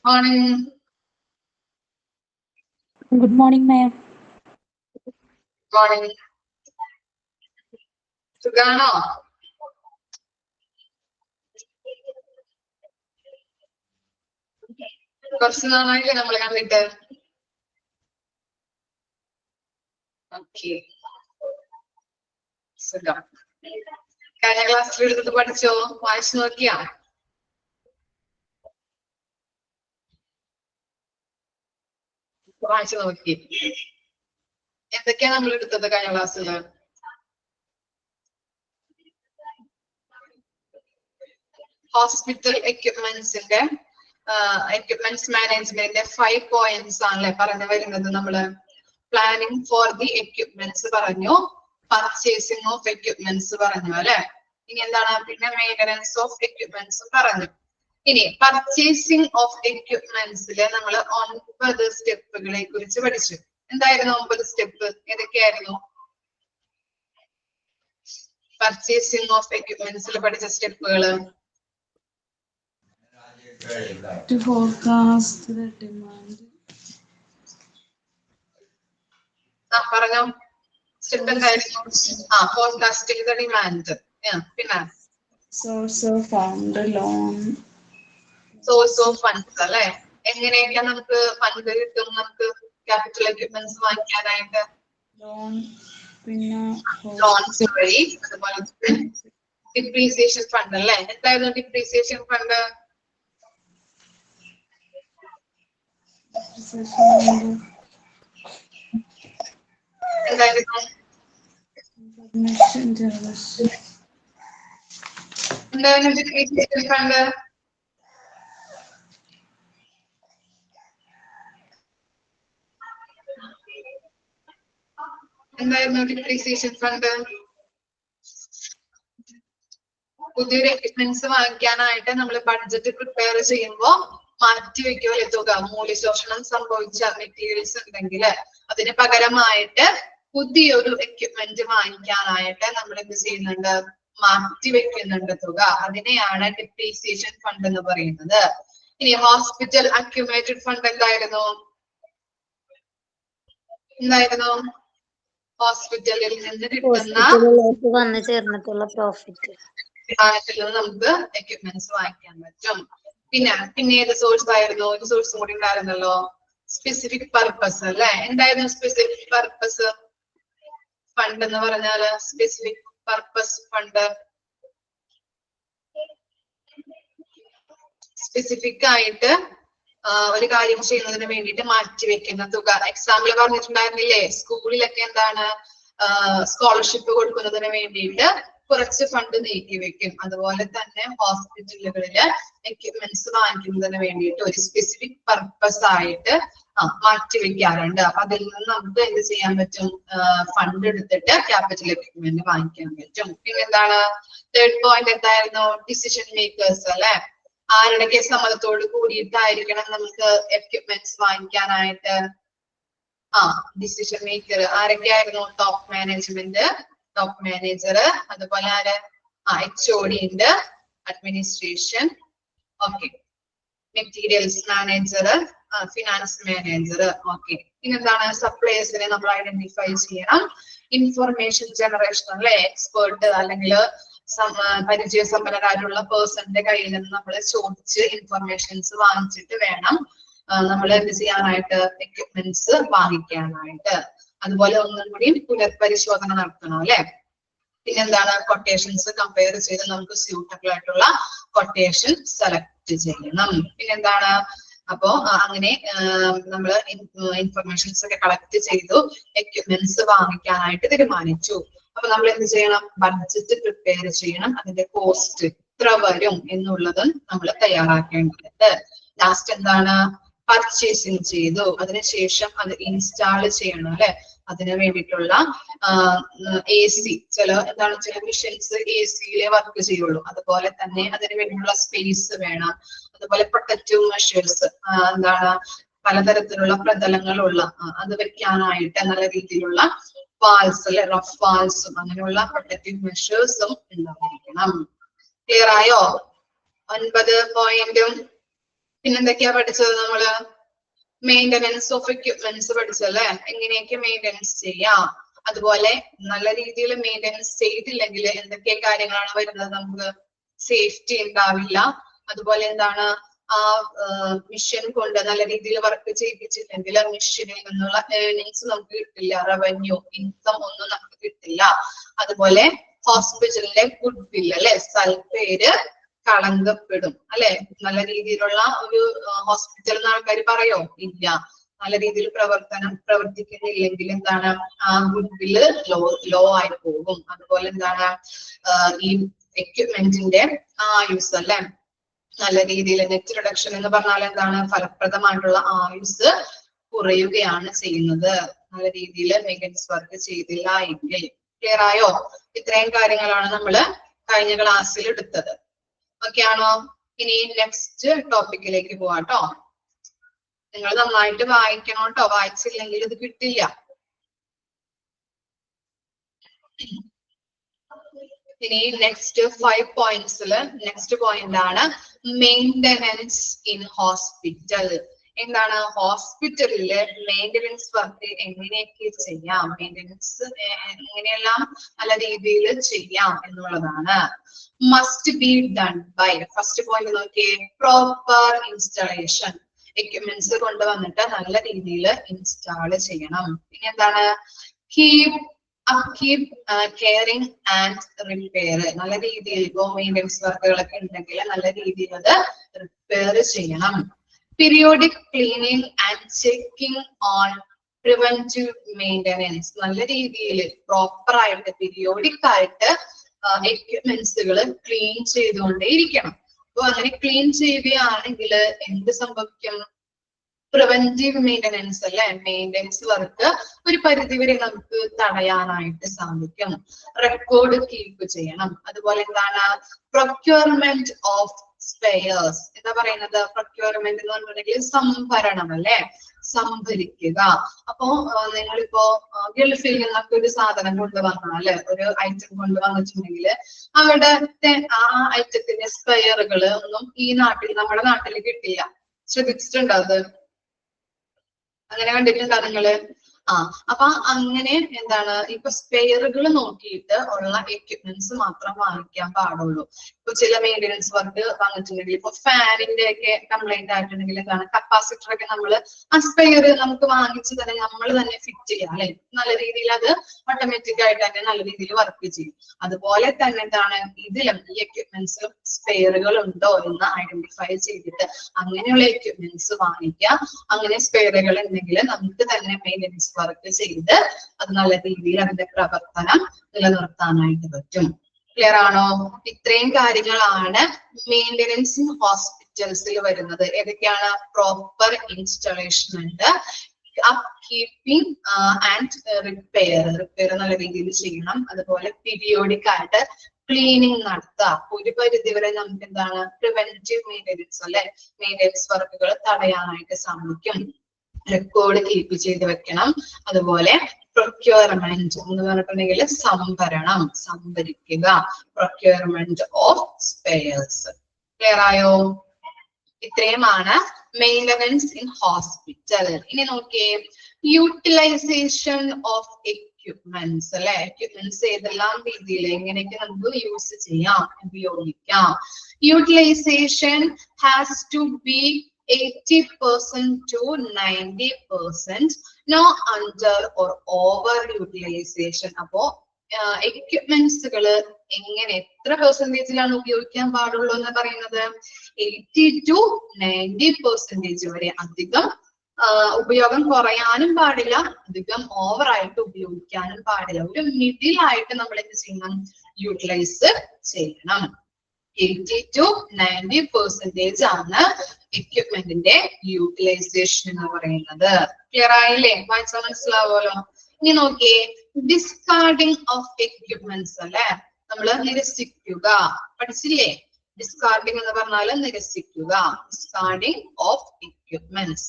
Morning. Good morning, ma'am. Morning. സുഖാണോ? കുറച്ച് നാളായില്ലേ നമ്മൾ കണ്ടിട്ട്? ഓക്കെ, സുഖം. കഴിഞ്ഞ ക്ലാസ്സിൽ എടുത്തിട്ട് പഠിച്ചോ? വായിച്ചു നോക്കിയാ? വായിച്ചു നോക്കി. എന്തൊക്കെയാ നമ്മൾ എടുത്തത് കഴിഞ്ഞ ക്ലാസ്സില്? ഹോസ്പിറ്റൽ എക്യുപ്മെന്റ്സിന്റെ എക്യുപ്മെന്റ്സ് മാനേജ്മെന്റിന്റെ 5 പോയിന്റ്സ് ആണല്ലേ പറഞ്ഞു വരുന്നത്. നമ്മള് പ്ലാനിങ് ഫോർ ദി എക്യുപ്മെന്റ്സ് പറഞ്ഞു, പർച്ചേസിംഗ് ഓഫ് എക്യുപ്മെന്റ്സ് പറഞ്ഞു അല്ലെ. ഇനി എന്താണ്? പിന്നെ മെയിന്റനൻസ് ഓഫ് എക്യുപ്മെന്റ്സ് പറഞ്ഞു. ഇനി പർച്ചേസിംഗ് ഓഫ് എക്യുപ്മെന്റ്സില് നമ്മൾ 9 സ്റ്റെപ്പുകളെ കുറിച്ച് പഠിച്ചു. എന്തായിരുന്നു 9 സ്റ്റെപ്പ്? ഏതൊക്കെയായിരുന്നു പർച്ചേസിംഗ് ഓഫ് എക്യുപ്മെന്റ്സിൽ പഠിച്ച സ്റ്റെപ്പുകള്? To forecast the demand. പറഞ്ഞോ. സ്റ്റെപ്പ് എന്തായിരുന്നു? Forecasting the demand. പിന്നെ source of fund, loan. Source of funds അല്ലെ. എങ്ങനെയൊക്കെ നമുക്ക് ഫണ്ട് കിട്ടും നമുക്ക് ക്യാപിറ്റൽ എക്യുപ്മെന്റ്സ് വാങ്ങിക്കാനായിട്ട്? ലോൺ, പിന്നെ ലോൺസ് വഴി. അതുപോലെ ഡിപ്രീസിയേഷൻ ഫണ്ട് അല്ലെ. എന്തായിരുന്നു ഡിപ്രീസിയേഷൻ ഫണ്ട്? എന്തായിരുന്നു? എന്തായിരുന്നു ഡിപ്രീസിയേഷൻ ഫണ്ട്? എന്തായിരുന്നു ഡിപ്രീസിയേഷൻ ഫണ്ട്? പുതിയൊരു എക്യുപ്മെന്റ്സ് വാങ്ങിക്കാനായിട്ട് നമ്മൾ ബഡ്ജറ്റ് പ്രിപ്പയർ ചെയ്യുമ്പോൾ മാറ്റി വെക്കുമല്ലേ തുക. മൂല്യശോഷണം സംഭവിച്ച മെറ്റീരിയൽസ് ഉണ്ടെങ്കിൽ അതിന് പകരമായിട്ട് പുതിയൊരു എക്യുപ്മെന്റ് വാങ്ങിക്കാനായിട്ട് നമ്മൾ എന്ത് ചെയ്യുന്നുണ്ട്? മാറ്റി വെക്കുന്നുണ്ട് തുക. അതിനെയാണ് ഡിപ്രീസിയേഷൻ ഫണ്ട് എന്ന് പറയുന്നത്. ഇനി ഹോസ്പിറ്റൽ അക്യുമുലേറ്റഡ് ഫണ്ട് എന്തായിരുന്നു? ഹോസ്പിറ്റലിൽ നിന്ന് കിട്ടുന്ന ഡിപ്പാർട്ട്മെന്റിൽ നിന്ന് നമുക്ക് എക്യുപ്മെന്റ്സ് വാങ്ങിക്കാൻ പറ്റും. പിന്നെ ഏത് സോഴ്സ് ആയിരുന്നു? ഒരു സോഴ്സും കൂടി ഉണ്ടായിരുന്നല്ലോ, സ്പെസിഫിക് പർപ്പസ് അല്ലെ. എന്തായിരുന്നു സ്പെസിഫിക് പർപ്പസ് ഫണ്ട് എന്ന് പറഞ്ഞാല്? സ്പെസിഫിക് പർപ്പസ് ഫണ്ട് സ്പെസിഫിക് ആയിട്ട് ഒരു കാര്യം ചെയ്യുന്നതിന് വേണ്ടിയിട്ട് മാറ്റിവെക്കുന്ന തുക. എക്സാമ്പിൾ പറഞ്ഞിട്ടുണ്ടായിരുന്നില്ലേ, സ്കൂളിലൊക്കെ എന്താണ് സ്കോളർഷിപ്പ് കൊടുക്കുന്നതിന് വേണ്ടിയിട്ട് കുറച്ച് ഫണ്ട് നീക്കി വെക്കും. അതുപോലെ തന്നെ ഹോസ്പിറ്റലുകളില് എക്യുപ്മെന്റ്സ് വാങ്ങിക്കുന്നതിന് വേണ്ടിയിട്ട് ഒരു സ്പെസിഫിക് പർപ്പസ് ആയിട്ട് മാറ്റിവെക്കാറുണ്ട്. അപ്പൊ അതിൽ നിന്ന് നമുക്ക് എന്ത് ചെയ്യാൻ പറ്റും? ഫണ്ട് എടുത്തിട്ട് ക്യാപിറ്റൽ എക്യുപ്മെന്റ് വാങ്ങിക്കാൻ പറ്റും. പിന്നെന്താണ്? തേർഡ് പോയിന്റ് എന്തായിരുന്നു? ഡിസിഷൻ മേക്കേഴ്സ് അല്ലെ. ആരുടെയൊക്കെ സമ്മതത്തോട് കൂടിയിട്ടായിരിക്കണം നമുക്ക് എക്യുപ്മെന്റ്സ് വാങ്ങിക്കാനായിട്ട്? ഡിസിഷൻ മേക്കർ ആരൊക്കെയായിരുന്നു? ടോപ്പ് മാനേജ്മെന്റ്, ടോപ്പ് മാനേജർ, അതുപോലെ ആര്? HOD ഉണ്ട്, administration, okay, materials manager, finance manager, okay. പിന്നെന്താണ്? സപ്ലൈസിനെ നമ്മൾ ഐഡന്റിഫൈ ചെയ്യണം. ഇൻഫർമേഷൻ ജനറേഷൻ അല്ലെ. എക്സ്പേർട്ട് അല്ലെങ്കിൽ പരിചയസമ്പന്നരായിട്ടുള്ള പേഴ്സന്റെ കയ്യിൽ നിന്ന് നമ്മൾ ചോദിച്ച് ഇൻഫർമേഷൻസ് വാങ്ങിച്ചിട്ട് വേണം നമ്മൾ എന്ത് ചെയ്യാനായിട്ട്? എക്യുപ്മെന്റ്സ് വാങ്ങിക്കാനായിട്ട്. അതുപോലെ ഒന്നും കൂടി പുനർപരിശോധന നടത്തണം അല്ലെ. പിന്നെന്താണ്? കൊട്ടേഷൻസ് കമ്പയർ ചെയ്ത് നമുക്ക് സ്യൂട്ടബിൾ ആയിട്ടുള്ള കൊട്ടേഷൻ സെലക്ട് ചെയ്യണം. പിന്നെന്താണ്? അപ്പോ അങ്ങനെ നമ്മൾ ഇൻഫർമേഷൻസ് ഒക്കെ കളക്ട് ചെയ്തു എക്യുപ്മെന്റ്സ് വാങ്ങിക്കാനായിട്ട് തീരുമാനിച്ചു. അപ്പൊ നമ്മൾ എന്ത് ചെയ്യണം? ബഡ്ജറ്റ് പ്രിപ്പയർ ചെയ്യണം. അതിന്റെ കോസ്റ്റ് എത്ര വരും എന്നുള്ളത് നമ്മൾ തയ്യാറാക്കേണ്ടതുണ്ട്. ലാസ്റ്റ് എന്താണ്? പർച്ചേസിങ് ചെയ്തു, അതിനുശേഷം അത് ഇൻസ്റ്റാൾ ചെയ്യണം അല്ലെ. അതിന് വേണ്ടിയിട്ടുള്ള AC ചില മിഷൻസ് AC-യിലെ വർക്ക് ചെയ്യുള്ളൂ. അതുപോലെ തന്നെ അതിന് വേണ്ടിയിട്ടുള്ള സ്പേസ് വേണം. അതുപോലെ പ്രൊട്ടക്റ്റീവ് മെഷേഴ്സ് പലതരത്തിലുള്ള പ്രതലങ്ങളുള്ള അത് വെക്കാനായിട്ട് നല്ല രീതിയിലുള്ള വാൾസ് അല്ലെ, റഫ് വാൾസും അങ്ങനെയുള്ള പ്രൊട്ടക്റ്റീവ് മെഷേഴ്സും ഉണ്ടായിരിക്കണം. ക്ലിയർ ആയോ? 9 പോയിന്റും പിന്നെന്തൊക്കെയാ പഠിച്ചത് നമ്മള്? മെയിന്റനൻസ് ഓഫ് എക്യുപ്മെന്റ്സ് പഠിച്ചല്ലേ, എങ്ങനെയൊക്കെ മെയിന്റനൻസ് ചെയ്യാം. അതുപോലെ നല്ല രീതിയിൽ മെയിന്റനൻസ് ചെയ്തില്ലെങ്കിൽ എന്തൊക്കെ കാര്യങ്ങളാണ് വരുന്നത്? നമുക്ക് സേഫ്റ്റി ഉണ്ടാവില്ല. അതുപോലെ എന്താണ്, ആ മിഷൻ കൊണ്ട് നല്ല രീതിയിൽ വർക്ക് ചെയ്യിപ്പിച്ചില്ലെങ്കിൽ മിഷനിൽ നിന്നുള്ള ഏർണിങ്സ് നമുക്ക് കിട്ടില്ല, റവന്യൂ ഇൻകം ഒന്നും നമുക്ക് കിട്ടില്ല. അതുപോലെ ഹോസ്പിറ്റലിന്റെ ഗുഡ് വിൽ അല്ലെ, സൽപ്പേര് കളങ്കപ്പെടും അല്ലെ. നല്ല രീതിയിലുള്ള ഒരു ഹോസ്പിറ്റൽ എന്ന് ആൾക്കാർ പറയോ? ഇല്ല. നല്ല രീതിയിൽ പ്രവർത്തിക്കുന്നില്ലെങ്കിൽ എന്താണ്, ആ ഗുഡ് വില്ല് ലോ ആയി പോകും. അതുപോലെ എന്താണ്, ഈ എക്യുപ്മെന്റിന്റെ ആയുസ് അല്ലെ, നല്ല രീതിയിൽ നെറ്റ് റിഡക്ഷൻ എന്ന് പറഞ്ഞാൽ എന്താണ്, ഫലപ്രദമായിട്ടുള്ള ആയുസ് കുറയുകയാണ് ചെയ്യുന്നത് നല്ല രീതിയിൽ മെയിൻ്റനൻസ് വർക്ക് ചെയ്തില്ല എങ്കിൽ. ക്ലിയർ ആയോ? ഇത്രയും കാര്യങ്ങളാണ് നമ്മൾ കഴിഞ്ഞ ക്ലാസ്സിൽ എടുത്തത്. ഓക്കെ ആണോ? ഇനി നെക്സ്റ്റ് ടോപ്പിക്കിലേക്ക് പോവാട്ടോ. നിങ്ങൾ നന്നായിട്ട് വായിക്കണം കേട്ടോ, വായിച്ചില്ലെങ്കിൽ ഇത് കിട്ടില്ല. ഇനി നെക്സ്റ്റ് 5 പോയിന്റ്സില് നെക്സ്റ്റ് പോയിന്റ് ആണ് മെയിൻ്റനൻസ് ഇൻ ഹോസ്പിറ്റൽ. എന്താണ് ഹോസ്പിറ്റലില് മെയിൻ്റനൻസ് വർക്ക് എങ്ങനെയൊക്കെ ചെയ്യാം, മെയിൻ്റനൻസ് എങ്ങനെയെല്ലാം നല്ല രീതിയിൽ ചെയ്യാം എന്നുള്ളതാണ്. Must be done by, first point നോക്കിയേ, പ്രോപ്പർ ഇൻസ്റ്റലേഷൻ, എക്യുപ്മെന്റ്സ് കൊണ്ടുവന്നിട്ട് നല്ല രീതിയിൽ ഇൻസ്റ്റാൾ ചെയ്യണം. പിന്നെ എന്താണ്, കീപ് കെയറിങ് ആൻഡ് റിപ്പയർ, നല്ല രീതിയിൽ ഇപ്പോ മെയിൻ്റനൻസ് വർക്കുകളൊക്കെ ഉണ്ടെങ്കിൽ നല്ല രീതിയിൽ അത് റിപ്പയർ ചെയ്യണം. Periodic cleaning and checking on preventive maintenance, നല്ല രീതിയിൽ പ്രോപ്പർ ആയിട്ട് പീരിയോഡിക് ആയിട്ട് എക്യുപ്മെന്റ്സുകൾ ക്ലീൻ ചെയ്തുകൊണ്ടേയിരിക്കണം. അപ്പൊ അങ്ങനെ ക്ലീൻ ചെയ്യുകയാണെങ്കിൽ എന്ത് സംഭവിക്കും? പ്രിവെന്റീവ് മെയിൻ്റനൻസ് അല്ലെ, മെയിൻ്റനൻസ് വർക്ക് ഒരു പരിധിവരെ നമുക്ക് തടയാനായിട്ട് സാധിക്കും. റെക്കോർഡ് കീപ്പ് ചെയ്യണം. അതുപോലെ എന്താണ്, പ്രൊക്യൂർമെന്റ് ഓഫ് സ്പെയർസ്, എന്താ പറയുന്നത്? പ്രൊക്യൂർമെന്റ് എന്ന് പറഞ്ഞിട്ടുണ്ടെങ്കിൽ സംഭരണം അല്ലെ, സംഭരിക്കുക. അപ്പോ നിങ്ങളിപ്പോ ഗൾഫിൽ നിന്നൊക്കെ ഒരു സാധനം കൊണ്ടുവന്നാല്, ഒരു ഐറ്റം കൊണ്ടുവന്നിട്ടുണ്ടെങ്കിൽ അവിടത്തെ ആ ഐറ്റത്തിന്റെ സ്പെയറുകൾ ഒന്നും ഈ നാട്ടിൽ, നമ്മുടെ നാട്ടിൽ കിട്ടില്ല. ശ്രദ്ധിച്ചിട്ടുണ്ടോ അത്? അങ്ങനെ കണ്ടിട്ടുണ്ടോ നിങ്ങള്? അപ്പൊ അങ്ങനെ എന്താണ്, ഇപ്പൊ സ്പെയറുകൾ നോക്കിയിട്ട് ഉള്ള എക്യുപ്മെന്റ്സ് മാത്രം വാങ്ങിക്കാൻ പാടുള്ളൂ. ഇപ്പൊ ചില മെയിൻ്റനൻസ് വർക്ക് വാങ്ങിച്ചിട്ടുണ്ടെങ്കിൽ, ഇപ്പൊ ഫാനിന്റെ ഒക്കെ കംപ്ലൈന്റ് ആയിട്ടുണ്ടെങ്കിൽ എന്താണ്, കപ്പാസിറ്റർ ഒക്കെ നമ്മള് ആ സ്പെയർ നമുക്ക് വാങ്ങിച്ച് തന്നെ നമ്മൾ തന്നെ ഫിറ്റ് ചെയ്യാം അല്ലെ, നല്ല രീതിയിൽ അത് ഓട്ടോമാറ്റിക് ആയിട്ട് തന്നെ നല്ല രീതിയിൽ വർക്ക് ചെയ്യും. അതുപോലെ തന്നെ എന്താണ്, ഇതിലും ഈ എക്യുപ്മെന്റ്സ് സ്പെയറുകൾ ഉണ്ടോ എന്ന് ഐഡന്റിഫൈ ചെയ്തിട്ട് അങ്ങനെയുള്ള എക്യുപ്മെന്റ്സ് വാങ്ങിക്കാം. അങ്ങനെ സ്പെയറുകൾ ഉണ്ടെങ്കിൽ നമുക്ക് തന്നെ മെയിൻ്റനൻസ് വർക്ക് ചെയ്ത് അത് നല്ല രീതിയിൽ അതിന്റെ പ്രവർത്തനം നിലനിർത്താനായിട്ട് പറ്റും. ക്ലിയർ ആണോ? ഇത്രയും കാര്യങ്ങളാണ് മെയിൻ്റനൻസ് ഇൻ ഹോസ്പിറ്റൽസിൽ വരുന്നത്. ഏതൊക്കെയാണ്? പ്രോപ്പർ ഇൻസ്റ്റലേഷൻ ഉണ്ട്, കീപ്പിംഗ് ആൻഡ് റിപ്പയർ നല്ല രീതിയിൽ ചെയ്യണം. അതുപോലെ പീരിയോഡിക് ആയിട്ട് ക്ലീനിങ് നടത്തുക. ഒരു പരിധി വരെ നമുക്ക് എന്താണ്, പ്രിവെന്റീവ് മെയിൻ്റനൻസ് അല്ലെ, മെയിൻ്റനൻസ് വർക്കുകൾ തടയാനായിട്ട് സാധിക്കും. റെക്കോർഡ് കീപ്പ് ചെയ്ത് വെക്കണം. അതുപോലെ പ്രൊക്യൂർമെന്റ് എന്ന് പറഞ്ഞിട്ടുണ്ടെങ്കിൽ സംഭരണം, സംഭരിക്കുക. Procurement of spares. ക്ലിയർ ആയോ? ഇത്രയുമാണ് മെയിൻ്റനൻസ് ഇൻ ഹോസ്പിറ്റൽ. ഇനി നോക്കിയേ, യൂട്ടിലൈസേഷൻ ഓഫ് എക്യുപ്മെന്റ്സ് അല്ലെ, എക്യുപ്മെന്റ്സ് ഏതെല്ലാം രീതിയിൽ എങ്ങനെയൊക്കെ നമുക്ക് യൂസ് ചെയ്യാം, ഉപയോഗിക്കാം. Utilisation has to be 80% to 90%, no under or over utilization. അപ്പോ എക്യുപ്മെന്റ്സുകൾ എങ്ങനെ എത്ര പെർസെന്റേജിലാണ് ഉപയോഗിക്കാൻ പാടുള്ളൂ എന്ന് പറയുന്നത്? 80 to 90% വരെ. അധികം ഉപയോഗം കുറയാനും പാടില്ല, അധികം ഓവറായിട്ട് ഉപയോഗിക്കാനും പാടില്ല. ഒരു മിഡിൽ ആയിട്ട് നമ്മൾ എന്ത് ചെയ്യണം? യൂട്ടിലൈസ് ചെയ്യണം. 80 to 90% ആണ് എക്യുപ്മെന്റിന്റെ യൂട്ടിലൈസേഷൻ എന്ന് പറയുന്നത്. ക്ലിയർ ആയില്ലേ? വായിച്ചാൽ മനസ്സിലാവുമല്ലോ. ഇനി നോക്കിയേ, ഡിസ്കാർഡിങ് ഓഫ് എക്യുപ്മെന്റ്സ് അല്ലെ, നമ്മള് നിരസിക്കുക. പഠിച്ചില്ലേ? ഡിസ്കാർഡിംഗ് എന്ന് പറഞ്ഞാൽ നിരസിക്കുക. ഡിസ്കാർഡിംഗ് of equipments.